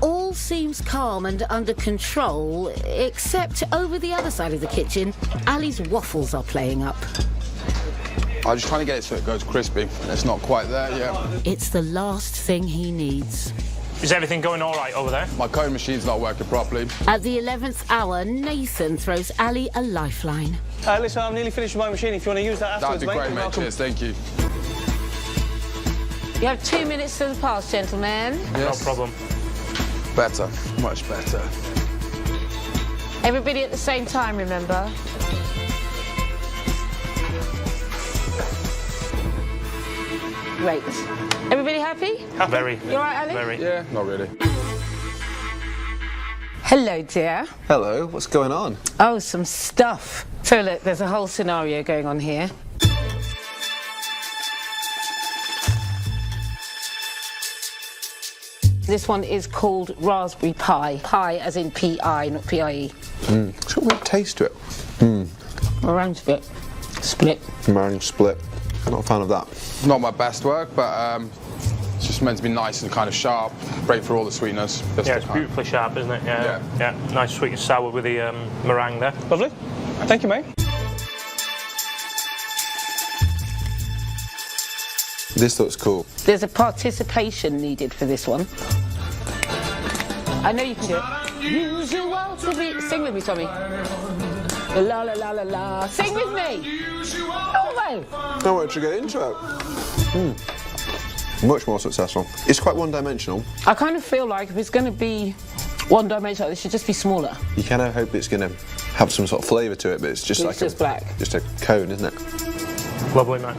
Speaker 1: All seems calm and under control, except over the other side of the kitchen, Ali's waffles are playing up.
Speaker 4: I'm just trying to get it so it goes crispy. It's not quite there yet.
Speaker 1: It's the last thing he needs.
Speaker 7: Is everything going all right over there?
Speaker 4: My cone machine's not working properly.
Speaker 1: At the 11th hour, Nathan throws Ali a lifeline.
Speaker 5: Listen, I'm nearly finished with my machine. If you want to use that afterwards,
Speaker 4: That'd be great,
Speaker 5: you're
Speaker 4: mate.
Speaker 5: welcome.
Speaker 4: Cheers, thank you.
Speaker 2: You have 2 minutes to the pass, gentlemen.
Speaker 4: Yes.
Speaker 7: No problem.
Speaker 4: Better, much better.
Speaker 2: Everybody at the same time, remember? Great. Everybody happy?
Speaker 7: Very.
Speaker 2: You all right, Ali?
Speaker 7: Very.
Speaker 4: Yeah, not really.
Speaker 2: Hello, dear.
Speaker 6: Hello, what's going on?
Speaker 2: Oh, some stuff. So look, there's a whole scenario going on here. This one is called Raspberry Pi. Pi as in P-I, not P-I-E.
Speaker 6: It's got a weird taste to it.
Speaker 2: Around a bit. Split.
Speaker 6: Meringue split. I'm not a fan of that.
Speaker 4: Not my best work, but it's just meant to be nice and kind of sharp, break through all the sweetness.
Speaker 7: Yeah, it's beautifully sharp, isn't it? Yeah. Yeah. Nice sweet and sour with the meringue there.
Speaker 5: Lovely. Thank you, mate.
Speaker 6: This looks cool.
Speaker 2: There's a participation needed for this one. I know you can do it. Usual to be... Sing with me, Tommy. La la la la la. Sing with me. Oh, well.
Speaker 6: I want to get into it. Much more successful. It's quite one-dimensional.
Speaker 2: I kind of feel like if it's going to be one-dimensional, it should just be smaller.
Speaker 6: You kind of hope it's going to have some sort of flavour to it, but it's just
Speaker 2: It's just black.
Speaker 6: Just a cone, isn't it?
Speaker 7: Lovely, mate.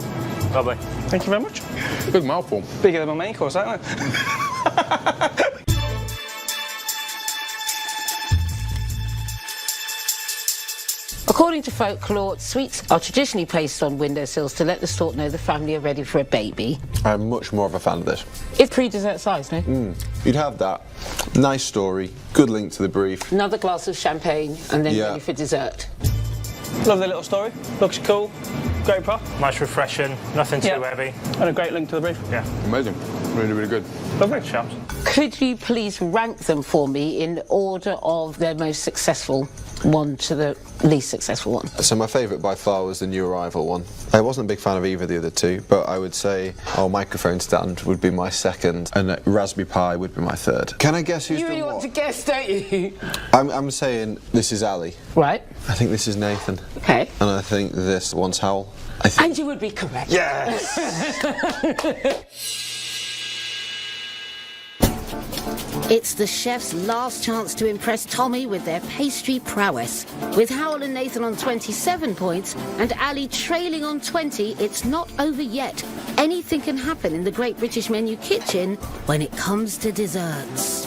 Speaker 7: Lovely.
Speaker 5: Thank you very much.
Speaker 4: Big mouthful.
Speaker 5: Bigger than my main course, isn't it?
Speaker 2: According to folklore, sweets are traditionally placed on windowsills to let the stork know the family are ready for a baby.
Speaker 6: I'm much more of a fan of this.
Speaker 2: It's pre-dessert size, no?
Speaker 6: You'd have that. Nice story, good link to the brief.
Speaker 2: Another glass of champagne and then
Speaker 6: Yeah.
Speaker 2: ready for dessert.
Speaker 5: Love the little story. Looks cool. Great prop.
Speaker 7: Nice, refreshing, nothing too
Speaker 5: Yeah.
Speaker 7: heavy.
Speaker 5: And a great link to the brief.
Speaker 7: Yeah.
Speaker 4: Amazing. Really, really good.
Speaker 5: Lovely.
Speaker 7: Chaps.
Speaker 2: Could you please rank them for me in order of their most successful one to the least successful one?
Speaker 6: So my favourite by far was the New Arrival one. I wasn't a big fan of either of the other two, but I would say microphone stand would be my second, and Raspberry Pi would be my third. Can I guess who's
Speaker 2: You
Speaker 6: done
Speaker 2: really
Speaker 6: what?
Speaker 2: want to guess, don't you?
Speaker 6: I'm saying this is Ali.
Speaker 2: Right.
Speaker 6: I think this is Nathan.
Speaker 2: Okay.
Speaker 6: And I think this one's Howell. I think...
Speaker 2: And you would be correct.
Speaker 6: Yes!
Speaker 1: It's the chef's last chance to impress Tommy with their pastry prowess. With Howell and Nathan on 27 points and Ali trailing on 20, it's not over yet. Anything can happen in the Great British Menu kitchen when it comes to desserts.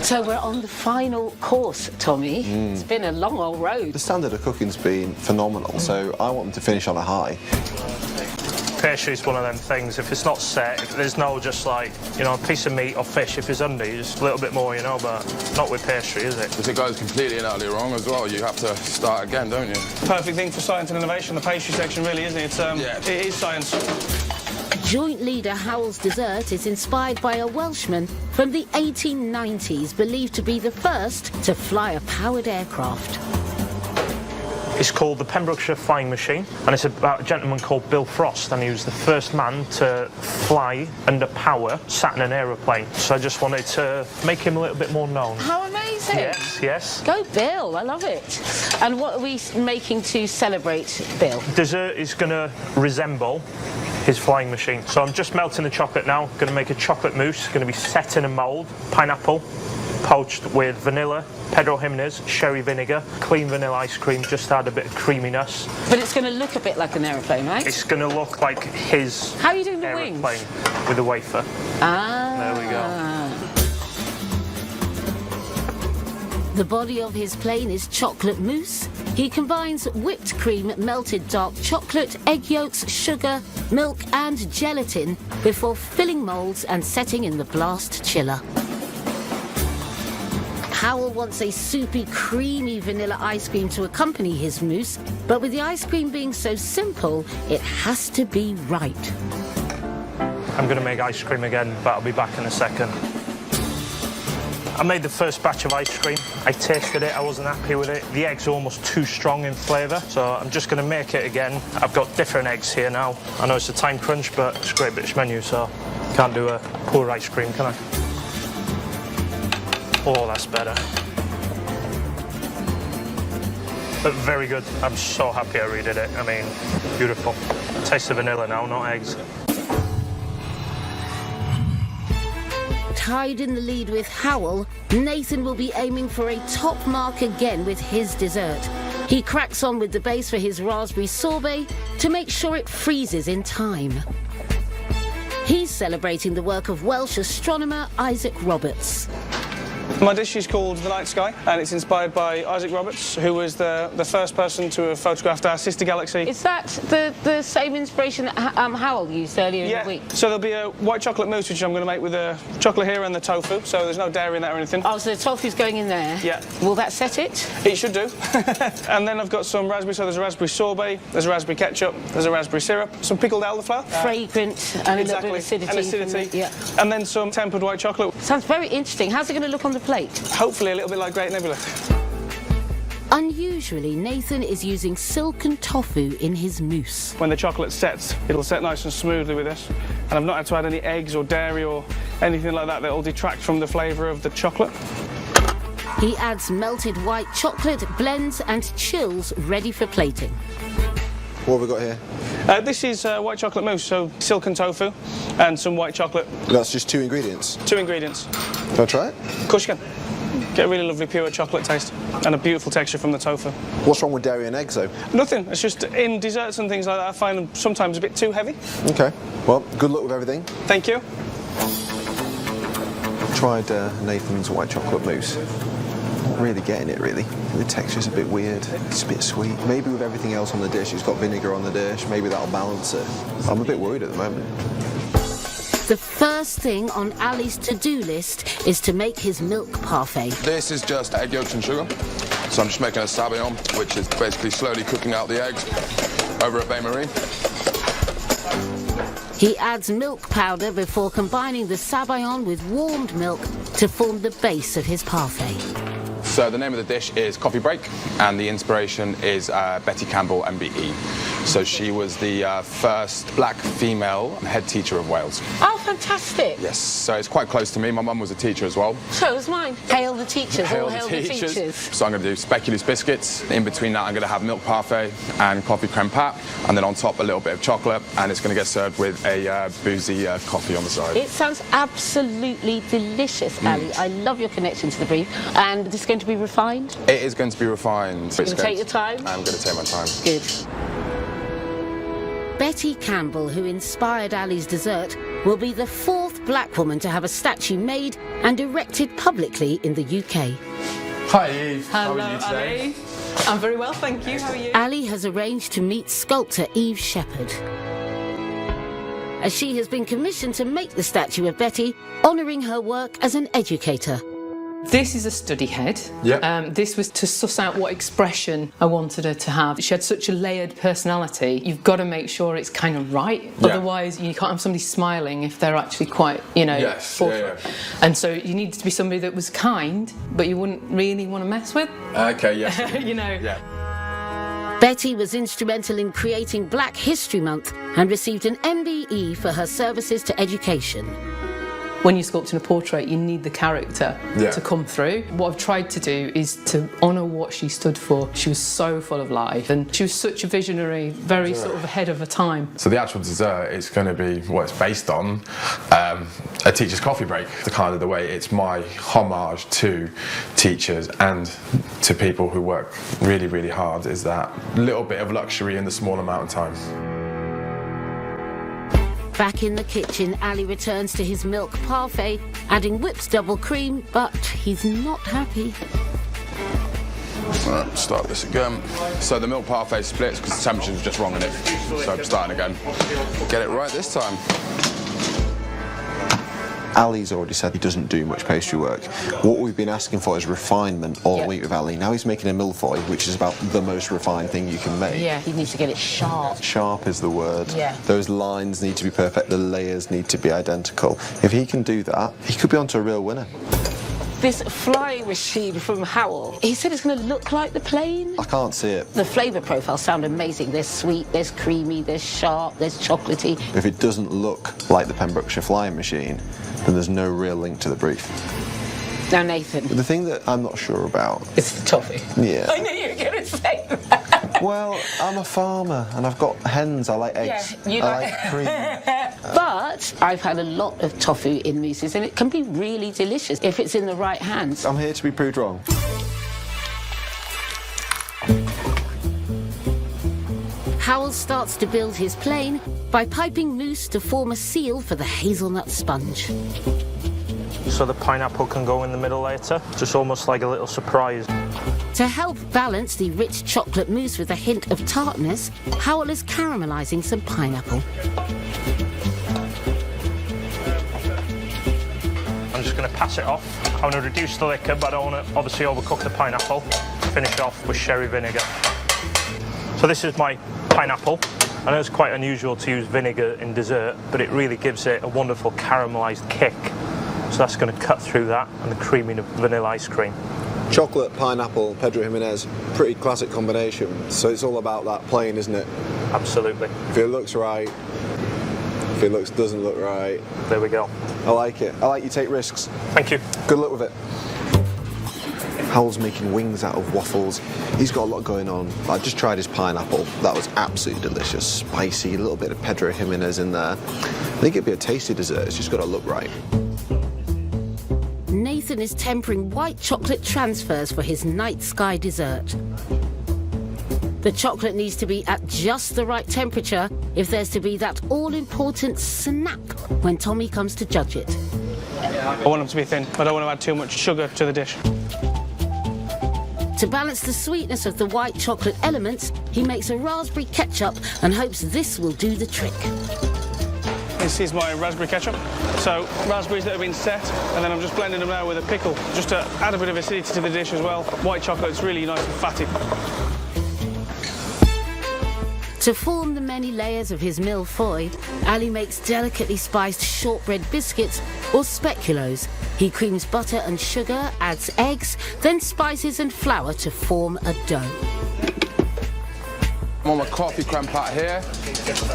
Speaker 2: So we're on the final course, Tommy. It's been a long old road.
Speaker 6: The standard of cooking's been phenomenal, so I want them to finish on a high.
Speaker 7: Pastry's one of them things, if it's not set, if there's no just like, you know, a piece of meat or fish, if it's under, just a little bit more, you know, but not with pastry, is it?
Speaker 4: If it goes completely and utterly wrong as well, you have to start again, don't you?
Speaker 5: Perfect thing for science and innovation, the pastry section, really, isn't it? It is science.
Speaker 1: Joint leader Howell's dessert is inspired by a Welshman from the 1890s, believed to be the first to fly a powered aircraft.
Speaker 7: It's called the Pembrokeshire Flying Machine, and it's about a gentleman called Bill Frost, and he was the first man to fly under power, sat in an aeroplane. So I just wanted to make him a little bit more known.
Speaker 2: How amazing!
Speaker 7: Yes, yes.
Speaker 2: Go Bill, I love it. And what are we making to celebrate Bill?
Speaker 7: Dessert is going to resemble his flying machine. So I'm just melting the chocolate now. Going to make a chocolate mousse, going to be set in a mould, pineapple, poached with vanilla, Pedro Jimenez, sherry vinegar, clean vanilla ice cream, just add a bit of creaminess.
Speaker 2: But it's going to look a bit like an aeroplane, right?
Speaker 7: It's going to look like his
Speaker 2: How are you doing the
Speaker 7: aeroplane
Speaker 2: wings?
Speaker 7: with a wafer.
Speaker 2: Ah.
Speaker 7: There we go.
Speaker 1: The body of his plane is chocolate mousse. He combines whipped cream, melted dark chocolate, egg yolks, sugar, milk and gelatin before filling moulds and setting in the blast chiller. Howell wants a soupy, creamy vanilla ice cream to accompany his mousse, but with the ice cream being so simple, it has to be right.
Speaker 7: I'm going to make ice cream again, but I'll be back in a second. I made the first batch of ice cream. I tasted it, I wasn't happy with it. The eggs are almost too strong in flavour, so I'm just going to make it again. I've got different eggs here now. I know it's a time crunch, but it's a Great British Menu, so can't do a poor ice cream, can I? Oh, that's better. But very good. I'm so happy I redid it. I mean, beautiful. Taste the vanilla now, not eggs.
Speaker 1: Tied in the lead with Howell, Nathan will be aiming for a top mark again with his dessert. He cracks on with the base for his raspberry sorbet to make sure it freezes in time. He's celebrating the work of Welsh astronomer Isaac Roberts.
Speaker 5: My dish is called The Night Sky, and it's inspired by Isaac Roberts, who was the first person to have photographed our sister galaxy.
Speaker 2: Is that the same inspiration that Howell used earlier in the week?
Speaker 5: So there'll be a white chocolate mousse, which I'm going to make with the chocolate here and the tofu, so there's no dairy in that or anything.
Speaker 2: Oh, so the tofu's going in there?
Speaker 5: Yeah.
Speaker 2: Will that set it?
Speaker 5: It should do. And then I've got some raspberry, so there's a raspberry sorbet, there's a raspberry ketchup, there's a raspberry syrup, some pickled elderflower.
Speaker 2: Fragrant and a little bit of acidity.
Speaker 5: And acidity. Yeah. And then some tempered white chocolate.
Speaker 2: Sounds very interesting. How's it going to look on the plate?
Speaker 5: Hopefully a little bit like Great Nebula.
Speaker 1: Unusually, Nathan is using silken tofu in his mousse.
Speaker 5: When the chocolate sets, it'll set nice and smoothly with this. And I've not had to add any eggs or dairy or anything like that that'll detract from the flavour of the chocolate.
Speaker 1: He adds melted white chocolate, blends and chills ready for plating.
Speaker 6: What have we got here?
Speaker 5: This is white chocolate mousse, so silken tofu and some white chocolate.
Speaker 6: That's just 2 ingredients?
Speaker 5: 2 ingredients.
Speaker 6: Can I try it?
Speaker 5: Of course you can. Get a really lovely pure chocolate taste and a beautiful texture from the tofu.
Speaker 6: What's wrong with dairy and eggs, though?
Speaker 5: Nothing. It's just in desserts and things like that, I find them sometimes a bit too heavy.
Speaker 6: OK. Well, good luck with everything.
Speaker 5: Thank you.
Speaker 6: Tried Nathan's white chocolate mousse. Not really getting it, really. The texture's a bit weird. It's a bit sweet. Maybe with everything else on the dish, it's got vinegar on the dish. Maybe that'll balance it. I'm a bit worried at the moment.
Speaker 1: The first thing on Ali's to-do list is to make his milk parfait.
Speaker 4: This is just egg yolks and sugar. So I'm just making a sabayon, which is basically slowly cooking out the eggs over a bain-marie.
Speaker 1: He adds milk powder before combining the sabayon with warmed milk to form the base of his parfait.
Speaker 4: So the name of the dish is Coffee Break, and the inspiration is Betty Campbell MBE. So she was the first black female head teacher of Wales.
Speaker 2: Oh, fantastic.
Speaker 4: Yes, so it's quite close to me. My mum was a teacher as well.
Speaker 2: So was mine. Hail the teachers, all hail the teachers.
Speaker 4: So I'm going to do speculoos biscuits. In between that, I'm going to have milk parfait and coffee creme pat, and then on top a little bit of chocolate, and it's going to get served with a boozy coffee on the side.
Speaker 2: It sounds absolutely delicious, Ali. I love your connection to the brief. And this is going to be refined?
Speaker 4: It is going to be refined.
Speaker 2: You're going to take your time?
Speaker 4: I'm going to take my time.
Speaker 2: Good.
Speaker 1: Betty Campbell, who inspired Ali's dessert, will be the 4th black woman to have a statue made and erected publicly in the UK.
Speaker 4: Hi Eve,
Speaker 10: Hello,
Speaker 4: how are you today?
Speaker 10: Ali. I'm very well, thank you. How are you?
Speaker 1: Ali has arranged to meet sculptor Eve Shepherd, as she has been commissioned to make the statue of Betty, honouring her work as an educator.
Speaker 10: This is a study head.
Speaker 4: Yeah.
Speaker 10: This was to suss out what expression I wanted her to have. She had such a layered personality. You've got to make sure it's kind of right.
Speaker 4: Yeah.
Speaker 10: Otherwise, you can't have somebody smiling if they're actually quite,
Speaker 4: Yes,
Speaker 10: forthright.
Speaker 4: yeah.
Speaker 10: And so you needed to be somebody that was kind, but you wouldn't really want to mess with.
Speaker 4: Okay, yes.
Speaker 10: Yeah.
Speaker 1: Betty was instrumental in creating Black History Month and received an MBE for her services to education.
Speaker 10: When you're sculpting a portrait, you need the character to come through. What I've tried to do is to honour what she stood for. She was so full of life, and she was such a visionary, very sort of ahead of her time.
Speaker 4: So the actual dessert is going to be what it's based on, a teacher's coffee break. The kind of the way it's my homage to teachers and to people who work really, really hard is that little bit of luxury in the small amount of time.
Speaker 1: Back in the kitchen, Ali returns to his milk parfait, adding whipped double cream, but he's not happy.
Speaker 4: Right, start this again. So the milk parfait splits because the temperature was just wrong in it. So I'm starting again. Get it right this time.
Speaker 6: Ali's already said he doesn't do much pastry work. What we've been asking for is refinement all week with Ali. Now he's making a millefeuille, which is about the most refined thing you can make.
Speaker 2: Yeah, he needs to get it sharp.
Speaker 6: Sharp is the word.
Speaker 2: Yeah.
Speaker 6: Those lines need to be perfect, the layers need to be identical. If he can do that, he could be onto a real winner.
Speaker 2: This flying machine from Howell, he said it's going to look like the plane.
Speaker 6: I can't see it.
Speaker 2: The flavour profiles sound amazing. There's sweet, there's creamy, there's sharp, there's chocolatey.
Speaker 6: If it doesn't look like the Pembrokeshire flying machine, then there's no real link to the brief.
Speaker 2: Now, Nathan.
Speaker 6: The thing that I'm not sure about...
Speaker 2: It's the toffee.
Speaker 6: Yeah.
Speaker 2: I knew you were going to say that.
Speaker 6: Well, I'm a farmer and I've got hens. I like eggs.
Speaker 2: Yeah, you
Speaker 6: I like cream.
Speaker 2: But I've had a lot of tofu in mousses and it can be really delicious if it's in the right hands.
Speaker 6: I'm here to be proved wrong.
Speaker 1: Howell starts to build his plane by piping mousse to form a seal for the hazelnut sponge.
Speaker 7: So the pineapple can go in the middle later, just almost like a little surprise.
Speaker 1: To help balance the rich chocolate mousse with a hint of tartness, Howell is caramelising some pineapple.
Speaker 7: I'm just going to pass it off. I want to reduce the liquor, but I don't want to obviously overcook the pineapple. Finish off with sherry vinegar. So this is my pineapple. I know it's quite unusual to use vinegar in dessert, but it really gives it a wonderful caramelised kick. So that's going to cut through that and the creamy vanilla ice cream.
Speaker 6: Chocolate, pineapple, Pedro Jimenez, pretty classic combination. So it's all about that plane, isn't it?
Speaker 7: Absolutely.
Speaker 6: If it looks right, if it doesn't look right.
Speaker 7: There we go.
Speaker 6: I like it. I like you take risks.
Speaker 7: Thank you.
Speaker 6: Good luck with it. Howell's making wings out of waffles. He's got a lot going on. I just tried his pineapple. That was absolutely delicious. Spicy, a little bit of Pedro Jimenez in there. I think it'd be a tasty dessert. It's just got to look right.
Speaker 1: Nathan is tempering white chocolate transfers for his night sky dessert. The chocolate needs to be at just the right temperature if there's to be that all-important snap when Tommy comes to judge it.
Speaker 5: I want them to be thin. I don't want to add too much sugar to the dish.
Speaker 1: To balance the sweetness of the white chocolate elements, he makes a raspberry ketchup and hopes this will do the trick.
Speaker 5: This is my raspberry ketchup. So raspberries that have been set, and then I'm just blending them now with a pickle, just to add a bit of acidity to the dish as well. White chocolate's really nice and fatty.
Speaker 1: To form the many layers of his millefeuille, Ali makes delicately spiced shortbread biscuits or speculoos. He creams butter and sugar, adds eggs, then spices and flour to form a dough.
Speaker 4: I'm on my coffee creme pat here.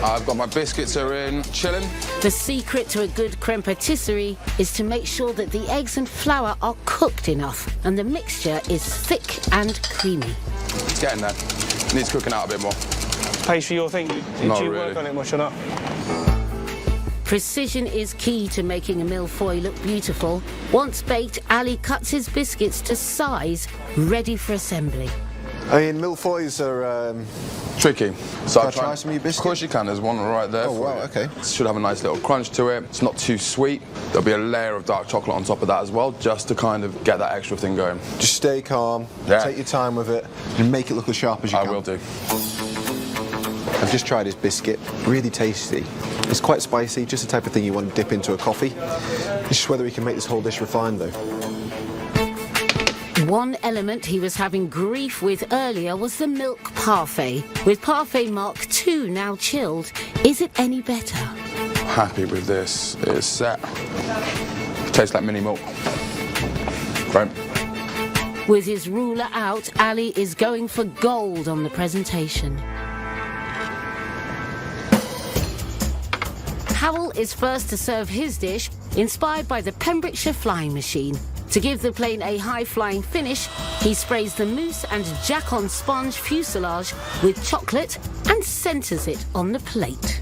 Speaker 4: I've got my biscuits are in, chilling.
Speaker 1: The secret to a good creme patisserie is to make sure that the eggs and flour are cooked enough and the mixture is thick and creamy.
Speaker 4: It's getting there. Needs cooking out a bit more.
Speaker 5: Pays for your thing. Did
Speaker 4: Not
Speaker 5: you
Speaker 4: really.
Speaker 5: work on it much or not?
Speaker 1: Precision is key to making a mille-feuille look beautiful. Once baked, Ali cuts his biscuits to size, ready for assembly.
Speaker 6: I mean, mille-feuilles are...
Speaker 4: Tricky. So
Speaker 6: Can I try some of your biscuits?
Speaker 4: Of course you can. There's one right there.
Speaker 6: Oh,
Speaker 4: for
Speaker 6: wow,
Speaker 4: you.
Speaker 6: okay.
Speaker 4: It should have a nice little crunch to it. It's not too sweet. There'll be a layer of dark chocolate on top of that as well, just to kind of get that extra thing going.
Speaker 6: Just stay calm, take your time with it, and make it look as sharp as you can.
Speaker 4: I will do.
Speaker 6: I've just tried his biscuit, really tasty. It's quite spicy, just the type of thing you want to dip into a coffee. It's just whether he can make this whole dish refined, though.
Speaker 1: One element he was having grief with earlier was the milk parfait. With Parfait Mark II now chilled, is it any better?
Speaker 4: Happy with this. It's set. Tastes like mini milk. Great.
Speaker 1: With his ruler out, Ali is going for gold on the presentation. Howell is first to serve his dish, inspired by the Pembrokeshire flying machine. To give the plane a high-flying finish, he sprays the mousse and jack-on sponge fuselage with chocolate and centres it on the plate.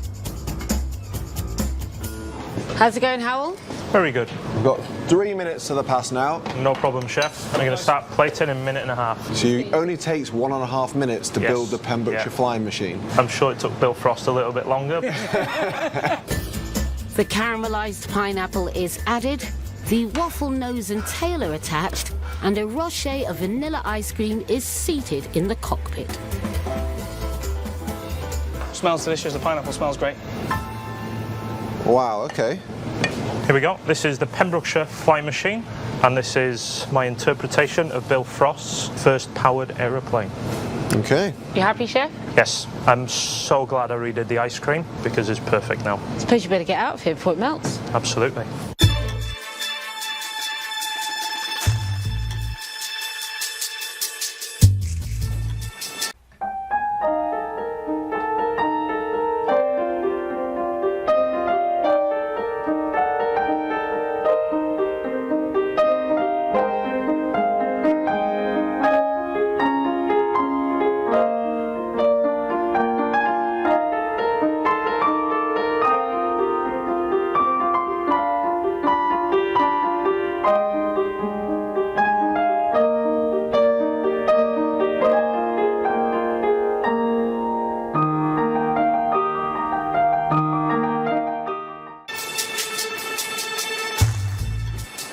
Speaker 1: How's it going, Howell?
Speaker 7: Very good.
Speaker 6: We've got 3 minutes to the pass now.
Speaker 7: No problem, chef. I'm going to start plating in a minute and a half.
Speaker 6: So it only takes 1.5 minutes to
Speaker 7: Yes.
Speaker 6: build the Pembrokeshire flying machine.
Speaker 7: I'm sure it took Bill Frost a little bit longer.
Speaker 1: The caramelised pineapple is added, the waffle nose and tail are attached, and a rocher of vanilla ice cream is seated in the cockpit.
Speaker 5: Smells delicious. The pineapple smells great.
Speaker 6: Wow, okay.
Speaker 7: Here we go. This is the Pembrokeshire flying machine, and this is my interpretation of Bill Frost's first powered aeroplane.
Speaker 6: Okay.
Speaker 2: You happy, Chef?
Speaker 7: Yes, I'm so glad I redid the ice cream because it's perfect now.
Speaker 2: I suppose you better get out of here before it melts.
Speaker 7: Absolutely.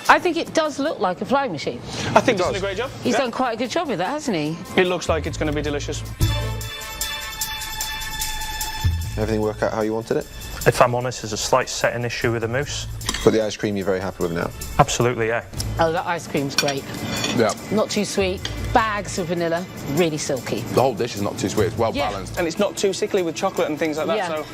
Speaker 2: I think it does look like a flying machine.
Speaker 5: I think he's done a great job.
Speaker 2: He's done quite a good job with that, hasn't he?
Speaker 5: It looks like it's going to be delicious.
Speaker 6: Everything work out how you wanted it?
Speaker 7: If I'm honest, there's a slight setting issue with the mousse.
Speaker 6: But the ice cream you're very happy with now?
Speaker 7: Absolutely, yeah.
Speaker 2: Oh, that ice cream's great.
Speaker 4: Yeah.
Speaker 2: Not too sweet. Bags of vanilla. Really silky.
Speaker 4: The whole dish is not too sweet. It's well
Speaker 2: Yeah.
Speaker 4: balanced.
Speaker 5: And it's not too sickly with chocolate and things like that,
Speaker 2: Yeah.
Speaker 5: so...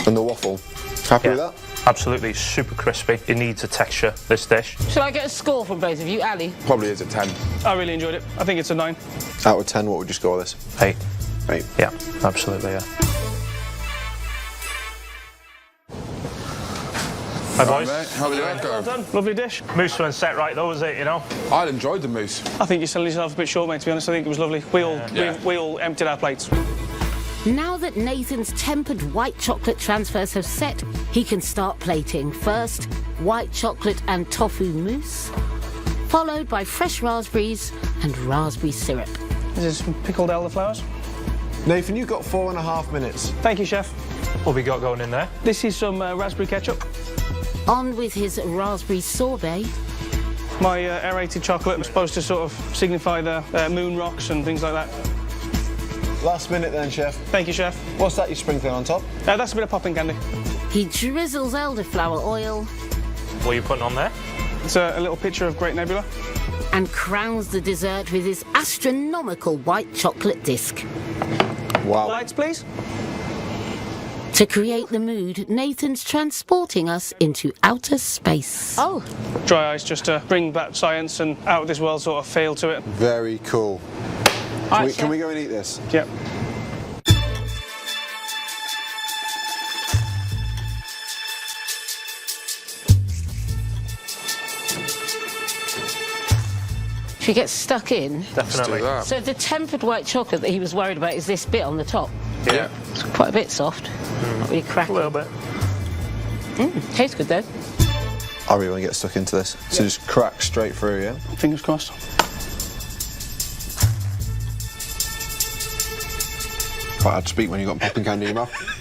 Speaker 6: And the waffle? Happy with that?
Speaker 7: Absolutely, super crispy. It needs a texture, this dish.
Speaker 2: Shall I get a score from both of you, Ali?
Speaker 4: Probably is a 10.
Speaker 5: I really enjoyed it. I think it's a 9.
Speaker 6: Out of 10, what would you score this?
Speaker 7: 8.
Speaker 6: 8.
Speaker 7: Yeah, absolutely, yeah. Hi, boys.
Speaker 4: Mate, how did it
Speaker 5: Well
Speaker 4: go?
Speaker 5: done. Lovely dish.
Speaker 7: Mousse went set right, though, was it, you know?
Speaker 4: I enjoyed the mousse.
Speaker 5: I think you're selling yourself a bit short, mate, to be honest. I think it was lovely. We all emptied our plates.
Speaker 1: Now that Nathan's tempered white chocolate transfers have set, he can start plating. First, white chocolate and tofu mousse, followed by fresh raspberries and raspberry syrup.
Speaker 5: This is some pickled elderflowers.
Speaker 6: Nathan, you've got 4.5 minutes.
Speaker 5: Thank you, chef.
Speaker 7: What have we got going in there?
Speaker 5: This is some raspberry ketchup.
Speaker 1: On with his raspberry sorbet.
Speaker 5: My aerated chocolate was supposed to sort of signify the moon rocks and things like that.
Speaker 6: Last minute then, chef.
Speaker 5: Thank you, chef.
Speaker 6: What's that you're sprinkling on top?
Speaker 5: That's a bit of popping candy.
Speaker 1: He drizzles elderflower oil
Speaker 7: What are you putting on there?
Speaker 5: It's a little picture of Great Nebula.
Speaker 1: and crowns the dessert with his astronomical white chocolate disc.
Speaker 6: Wow.
Speaker 5: Lights, please.
Speaker 1: To create the mood, Nathan's transporting us into outer space.
Speaker 2: Oh,
Speaker 5: Dry ice just to bring that science and out of this world sort of feel to it.
Speaker 6: Very cool.
Speaker 2: All right,
Speaker 6: Can we go and eat this?
Speaker 5: Yep.
Speaker 1: Should we get stuck in?
Speaker 7: Definitely.
Speaker 1: So the tempered white chocolate that he was worried about is this bit on the top.
Speaker 4: Yeah.
Speaker 1: It's quite a bit soft. Not really cracky.
Speaker 7: A little bit.
Speaker 1: Tastes good though.
Speaker 6: I really want to get stuck into this. So just crack straight through, yeah?
Speaker 5: Fingers crossed.
Speaker 6: Quite hard to speak when you've got popping candy in your mouth.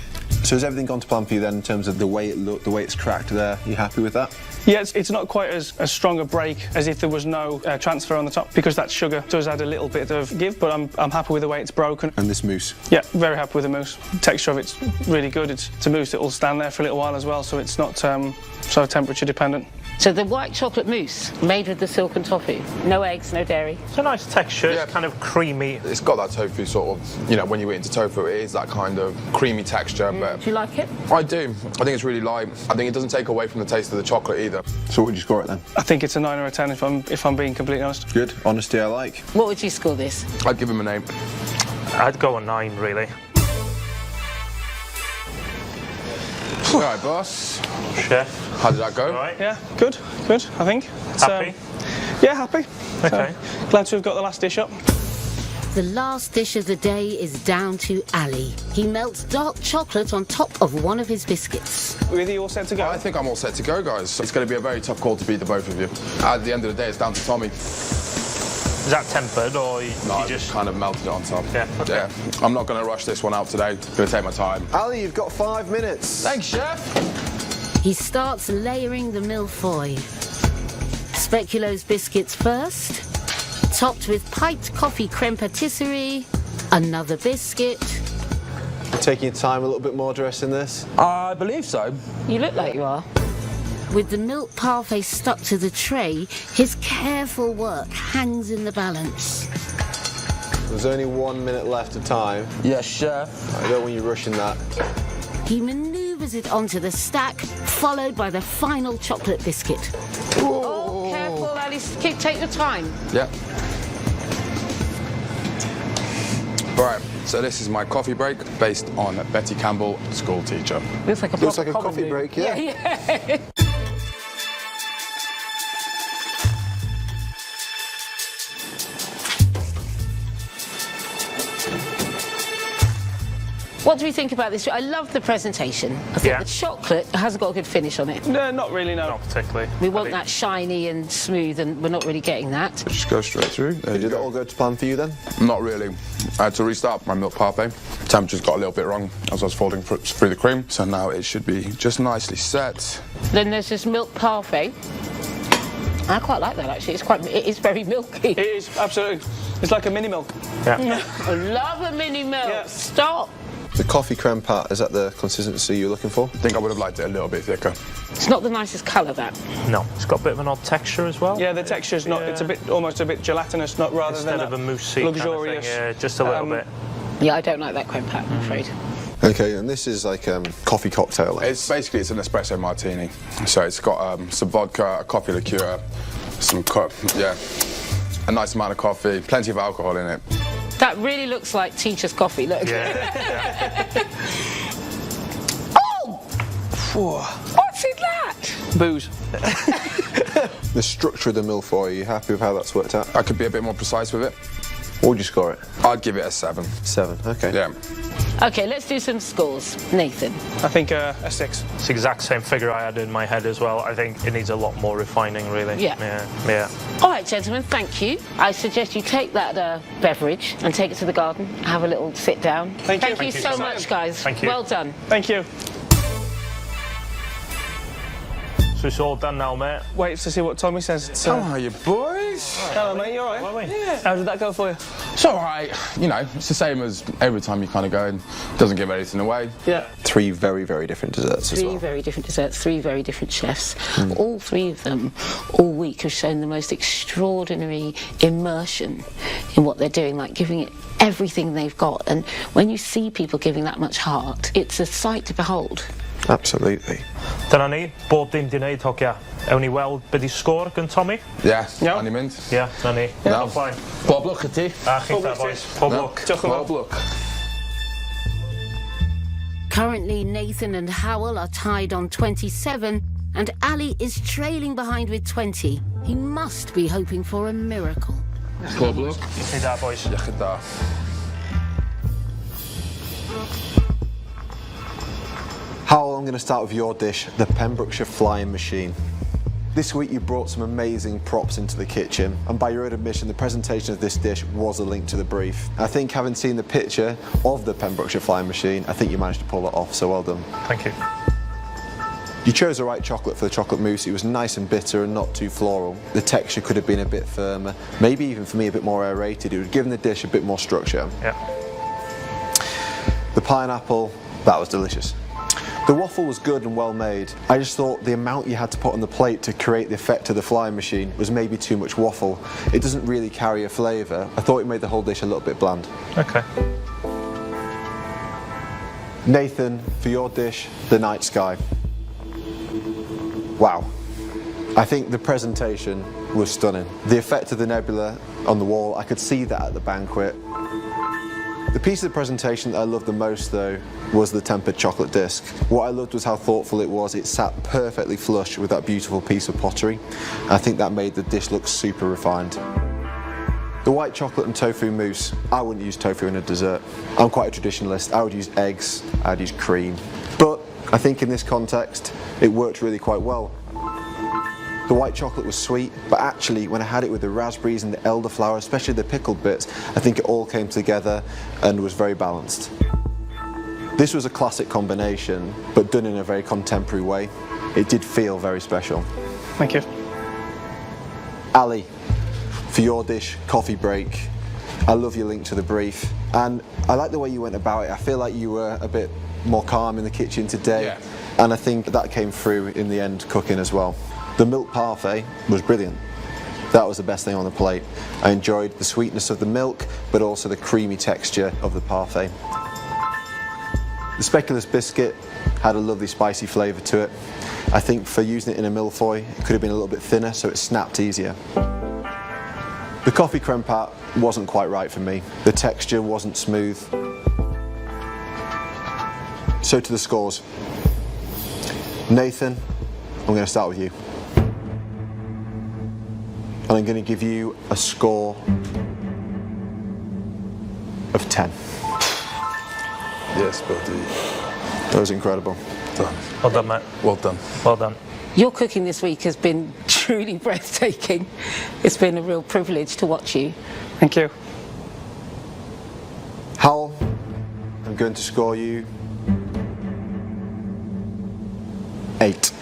Speaker 6: So has everything gone to plan for you then in terms of the way it looked, the way it's cracked there? You happy with that?
Speaker 5: Yeah, it's not quite as strong a break as if there was no transfer on the top, because that sugar does add a little bit of give, but I'm happy with the way it's broken.
Speaker 6: And this mousse?
Speaker 5: Yeah, very happy with the mousse. The texture of it's really good. It's a mousse that will stand there for a little while as well, so it's not so temperature dependent.
Speaker 1: So the white chocolate mousse made with the silken toffee. No eggs, no dairy.
Speaker 7: It's a nice texture. It's kind of creamy.
Speaker 4: It's got that tofu sort of, you know, when you eat into tofu, it is that kind of creamy texture. But
Speaker 1: Do you like it?
Speaker 4: I do. I think it's really light. I think it doesn't take away from the taste of the chocolate either.
Speaker 6: So what would you score it then?
Speaker 5: I think it's a 9 or a 10 if I'm being completely honest.
Speaker 6: Good. Honesty I like.
Speaker 1: What would you score this?
Speaker 4: I'd give him an 8.
Speaker 7: I'd go a 9, really.
Speaker 4: All right, boss.
Speaker 7: Chef.
Speaker 4: How did that go?
Speaker 7: All right.
Speaker 5: Yeah, good, I think. It's,
Speaker 7: Happy?
Speaker 5: Yeah, happy.
Speaker 7: Okay.
Speaker 5: So, glad to have got the last dish up.
Speaker 1: The last dish of the day is down to Ali. He melts dark chocolate on top of one of his biscuits.
Speaker 5: Are you all set to go?
Speaker 4: I think I'm all set to go, guys. It's going to be a very tough call to beat the both of you. At the end of the day, it's down to Tommy.
Speaker 7: Is that tempered, or you
Speaker 4: I
Speaker 7: just
Speaker 4: kind of melted it on top.
Speaker 7: Yeah, okay.
Speaker 4: Yeah. I'm not going to rush this one out today. I'm going to take my time.
Speaker 6: Ali, you've got 5 minutes.
Speaker 4: Thanks, chef.
Speaker 1: He starts layering the millefeuille. Speculoos biscuits first, topped with piped coffee creme patisserie, another biscuit.
Speaker 6: You're taking your time a little bit more dressing this?
Speaker 11: I believe so.
Speaker 1: You look like you are. With the milk parfait stuck to the tray, his careful work hangs in the balance.
Speaker 6: There's only 1 minute left of time.
Speaker 11: Yes, chef.
Speaker 6: I don't want you rushing that.
Speaker 1: He manoeuvres it onto the stack, followed by the final chocolate biscuit. Oh, careful, Alice. Take your time.
Speaker 4: Yeah. All right, so this is my coffee break based on Betty Campbell, school teacher.
Speaker 1: Looks like a
Speaker 6: Looks like a
Speaker 1: proper
Speaker 6: coffee
Speaker 1: movie.
Speaker 6: break, yeah.
Speaker 1: Yeah. What do we think about this? I love the presentation. I think the chocolate hasn't got a good finish on it.
Speaker 5: No, not really, no.
Speaker 7: not particularly.
Speaker 1: We want that shiny and smooth, and we're not really getting that.
Speaker 4: Just go straight through. There
Speaker 6: Did it all go to plan for you then?
Speaker 4: Not really. I had to restart my milk parfait. Temperature's got a little bit wrong as I was folding through the cream, so now it should be just nicely set.
Speaker 1: Then there's this milk parfait. I quite like that actually. It is very milky.
Speaker 5: It is, absolutely. It's like a mini milk.
Speaker 7: Yeah.
Speaker 1: I love a mini milk.
Speaker 5: Yeah.
Speaker 1: Stop.
Speaker 6: The coffee creme pat, is that the consistency you're looking for?
Speaker 4: I think I would have liked it a little bit thicker.
Speaker 1: It's not the nicest colour, that.
Speaker 7: No, it's got a bit of an odd texture as well.
Speaker 5: Yeah, the texture's not. It's almost a bit gelatinous, not rather
Speaker 7: Instead
Speaker 5: than
Speaker 7: of a moussey
Speaker 5: luxurious.
Speaker 7: kind of thing, yeah, just a little bit.
Speaker 1: Yeah, I don't like that creme pat, I'm afraid.
Speaker 6: Okay, and this is like coffee cocktail.
Speaker 4: It's an espresso martini. So it's got some vodka, a coffee liqueur, a nice amount of coffee, plenty of alcohol in it.
Speaker 1: That really looks like teacher's coffee, look.
Speaker 7: Yeah.
Speaker 1: Oh! What's in that?
Speaker 5: Booze.
Speaker 6: The structure of the millefeuille, are you happy with how that's worked out?
Speaker 4: I could be a bit more precise with it.
Speaker 6: What would you score it?
Speaker 4: I'd give it a 7.
Speaker 6: 7, okay.
Speaker 4: Yeah.
Speaker 1: Okay, let's do some scores. Nathan.
Speaker 5: I think a 6.
Speaker 7: It's the exact same figure I had in my head as well. I think it needs a lot more refining, really.
Speaker 1: Yeah.
Speaker 7: Yeah.
Speaker 1: All right, gentlemen, thank you. I suggest you take that beverage and take it to the garden, have a little sit down.
Speaker 5: Thank you.
Speaker 1: Thank you so much, guys.
Speaker 7: Thank you.
Speaker 1: Well done.
Speaker 5: Thank you.
Speaker 7: So it's all done now, mate.
Speaker 5: Wait to see what Tommy says. It's,
Speaker 4: How are you, boys?
Speaker 5: hello, mate. You all right?
Speaker 7: Yeah.
Speaker 5: How did that go for you?
Speaker 4: It's all right. You know, it's the same as every time you kind of go in. Doesn't give anything away.
Speaker 5: Yeah.
Speaker 6: 3 very, very different desserts as
Speaker 1: Three
Speaker 6: well.
Speaker 1: very different desserts, 3 very different chefs. All 3 of them all week have shown the most extraordinary immersion in what they're doing, like giving it everything they've got. And when you see people giving that much heart, it's a sight to behold.
Speaker 6: Absolutely.
Speaker 7: Dyna ni, bob dim di wneud hogia. Ewn ni weld be di sgôr gan Tommy?
Speaker 4: Yeah.
Speaker 5: Yeah.
Speaker 4: On your mint.
Speaker 7: Yeah, dyna ni.
Speaker 4: No.
Speaker 7: Fine.
Speaker 11: Bob luck at ti.
Speaker 7: A chi ta,
Speaker 5: Pob lwc.
Speaker 7: boys. Pob
Speaker 4: No.
Speaker 7: lwc.
Speaker 4: Bob, look.
Speaker 1: Currently, Nathan and Howell are tied on 27, and Ali is trailing behind with 20. He must be hoping for a miracle.
Speaker 4: Klopt.
Speaker 7: See that, boys?
Speaker 4: Ja, gedaan.
Speaker 6: Howell, I'm going to start with your dish, the Pembrokeshire Flying Machine. This week you brought some amazing props into the kitchen, and by your own admission, the presentation of this dish was a link to the brief. I think having seen the picture of the Pembrokeshire Flying Machine, I think you managed to pull it off, so well done.
Speaker 7: Thank you.
Speaker 6: You chose the right chocolate for the chocolate mousse. It was nice and bitter and not too floral. The texture could have been a bit firmer, maybe even for me a bit more aerated. It would have given the dish a bit more structure.
Speaker 7: Yeah.
Speaker 6: The pineapple, that was delicious. The waffle was good and well made. I just thought the amount you had to put on the plate to create the effect of the flying machine was maybe too much waffle. It doesn't really carry a flavour. I thought it made the whole dish a little bit bland.
Speaker 7: Okay.
Speaker 6: Nathan, for your dish, the night sky. Wow. I think the presentation was stunning. The effect of the nebula on the wall, I could see that at the banquet. The piece of the presentation that I loved the most, though, was the tempered chocolate disc. What I loved was how thoughtful it was. It sat perfectly flush with that beautiful piece of pottery. I think that made the dish look super refined. The white chocolate and tofu mousse, I wouldn't use tofu in a dessert. I'm quite a traditionalist. I would use eggs, I'd use cream. But I think in this context, it worked really quite well. The white chocolate was sweet, but actually when I had it with the raspberries and the elderflower, especially the pickled bits, I think it all came together and was very balanced. This was a classic combination, but done in a very contemporary way. It did feel very special.
Speaker 5: Thank you.
Speaker 6: Ali, for your dish, coffee break. I love your link to the brief, and I like the way you went about it. I feel like you were a bit more calm in the kitchen today,
Speaker 4: Yeah.
Speaker 6: and I think that came through in the end cooking as well. The milk parfait was brilliant. That was the best thing on the plate. I enjoyed the sweetness of the milk, but also the creamy texture of the parfait. The speculoos biscuit had a lovely spicy flavour to it. I think for using it in a mille-feuille, it could have been a little bit thinner, so it snapped easier. The coffee creme pat wasn't quite right for me. The texture wasn't smooth. So to the scores. Nathan, I'm going to start with you. And I'm going to give you a score of 10.
Speaker 4: Yes, buddy.
Speaker 6: That was incredible.
Speaker 4: Done.
Speaker 7: Well done, mate.
Speaker 4: Well done.
Speaker 7: Well done.
Speaker 2: Your cooking this week has been truly breathtaking. It's been a real privilege to watch you.
Speaker 5: Thank you.
Speaker 6: Howell, I'm going to score you 8.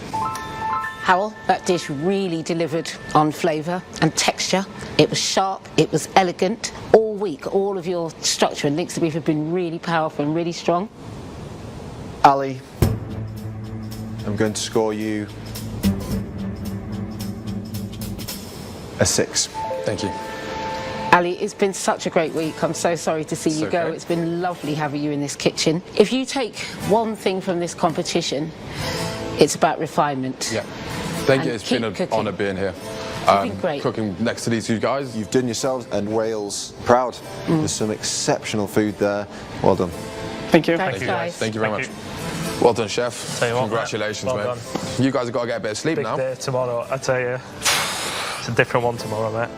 Speaker 2: Howell, that dish really delivered on flavour and texture. It was sharp, it was elegant. All week, all of your structure and links to beef have been really powerful and really strong.
Speaker 6: Ali, I'm going to score you a 6.
Speaker 4: Thank you.
Speaker 2: Ali, it's been such a great week. I'm so sorry to see you go.
Speaker 4: okay.
Speaker 2: It's been lovely having you in this kitchen. If you take one thing from this competition, it's about refinement.
Speaker 4: Yeah. Thank you.
Speaker 2: And
Speaker 4: It's been an
Speaker 2: keep cooking.
Speaker 4: honour being here.
Speaker 2: been great.
Speaker 4: Cooking next to these two guys.
Speaker 6: You've done yourselves and Wales proud. There's some exceptional food there. Well done.
Speaker 5: Thank you.
Speaker 2: Thanks,
Speaker 7: you,
Speaker 2: guys.
Speaker 4: Thank you very
Speaker 7: Thank
Speaker 4: much. Well done, chef.
Speaker 7: Tell you what,
Speaker 4: Congratulations,
Speaker 7: mate. Well
Speaker 4: mate.
Speaker 7: done.
Speaker 4: You guys have got to get a bit of sleep
Speaker 7: Big
Speaker 4: now.
Speaker 7: day tomorrow, I tell you. It's a different one tomorrow, mate.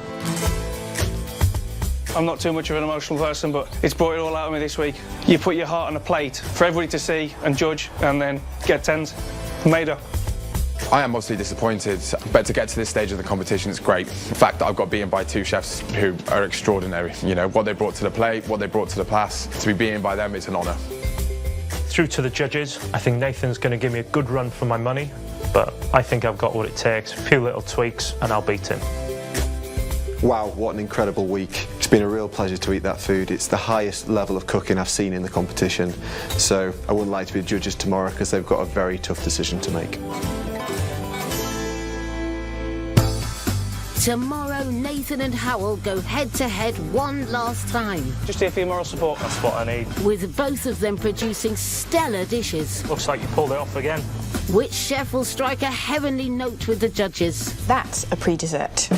Speaker 5: I'm not too much of an emotional person, but it's brought it all out of me this week. You put your heart on a plate for everybody to see and judge, and then get 10s. Made up.
Speaker 4: I am mostly disappointed, but to get to this stage of the competition is great. The fact that I've got beaten by two chefs who are extraordinary. You know, what they brought to the plate, what they brought to the pass. To be beaten by them, it's an honour.
Speaker 7: Through to the judges, I think Nathan's going to give me a good run for my money, but I think I've got what it takes. A few little tweaks and I'll beat him.
Speaker 6: Wow, what an incredible week. It's been a real pleasure to eat that food. It's the highest level of cooking I've seen in the competition. So I wouldn't like to be the judges tomorrow because they've got a very tough decision to make.
Speaker 1: Tomorrow, Nathan and Howell go head-to-head one last time,
Speaker 5: Just here for your moral support.
Speaker 7: That's what I need.
Speaker 1: with both of them producing stellar dishes.
Speaker 7: Looks like you pulled it off again.
Speaker 1: Which chef will strike a heavenly note with the judges?
Speaker 12: That's a pre-dessert.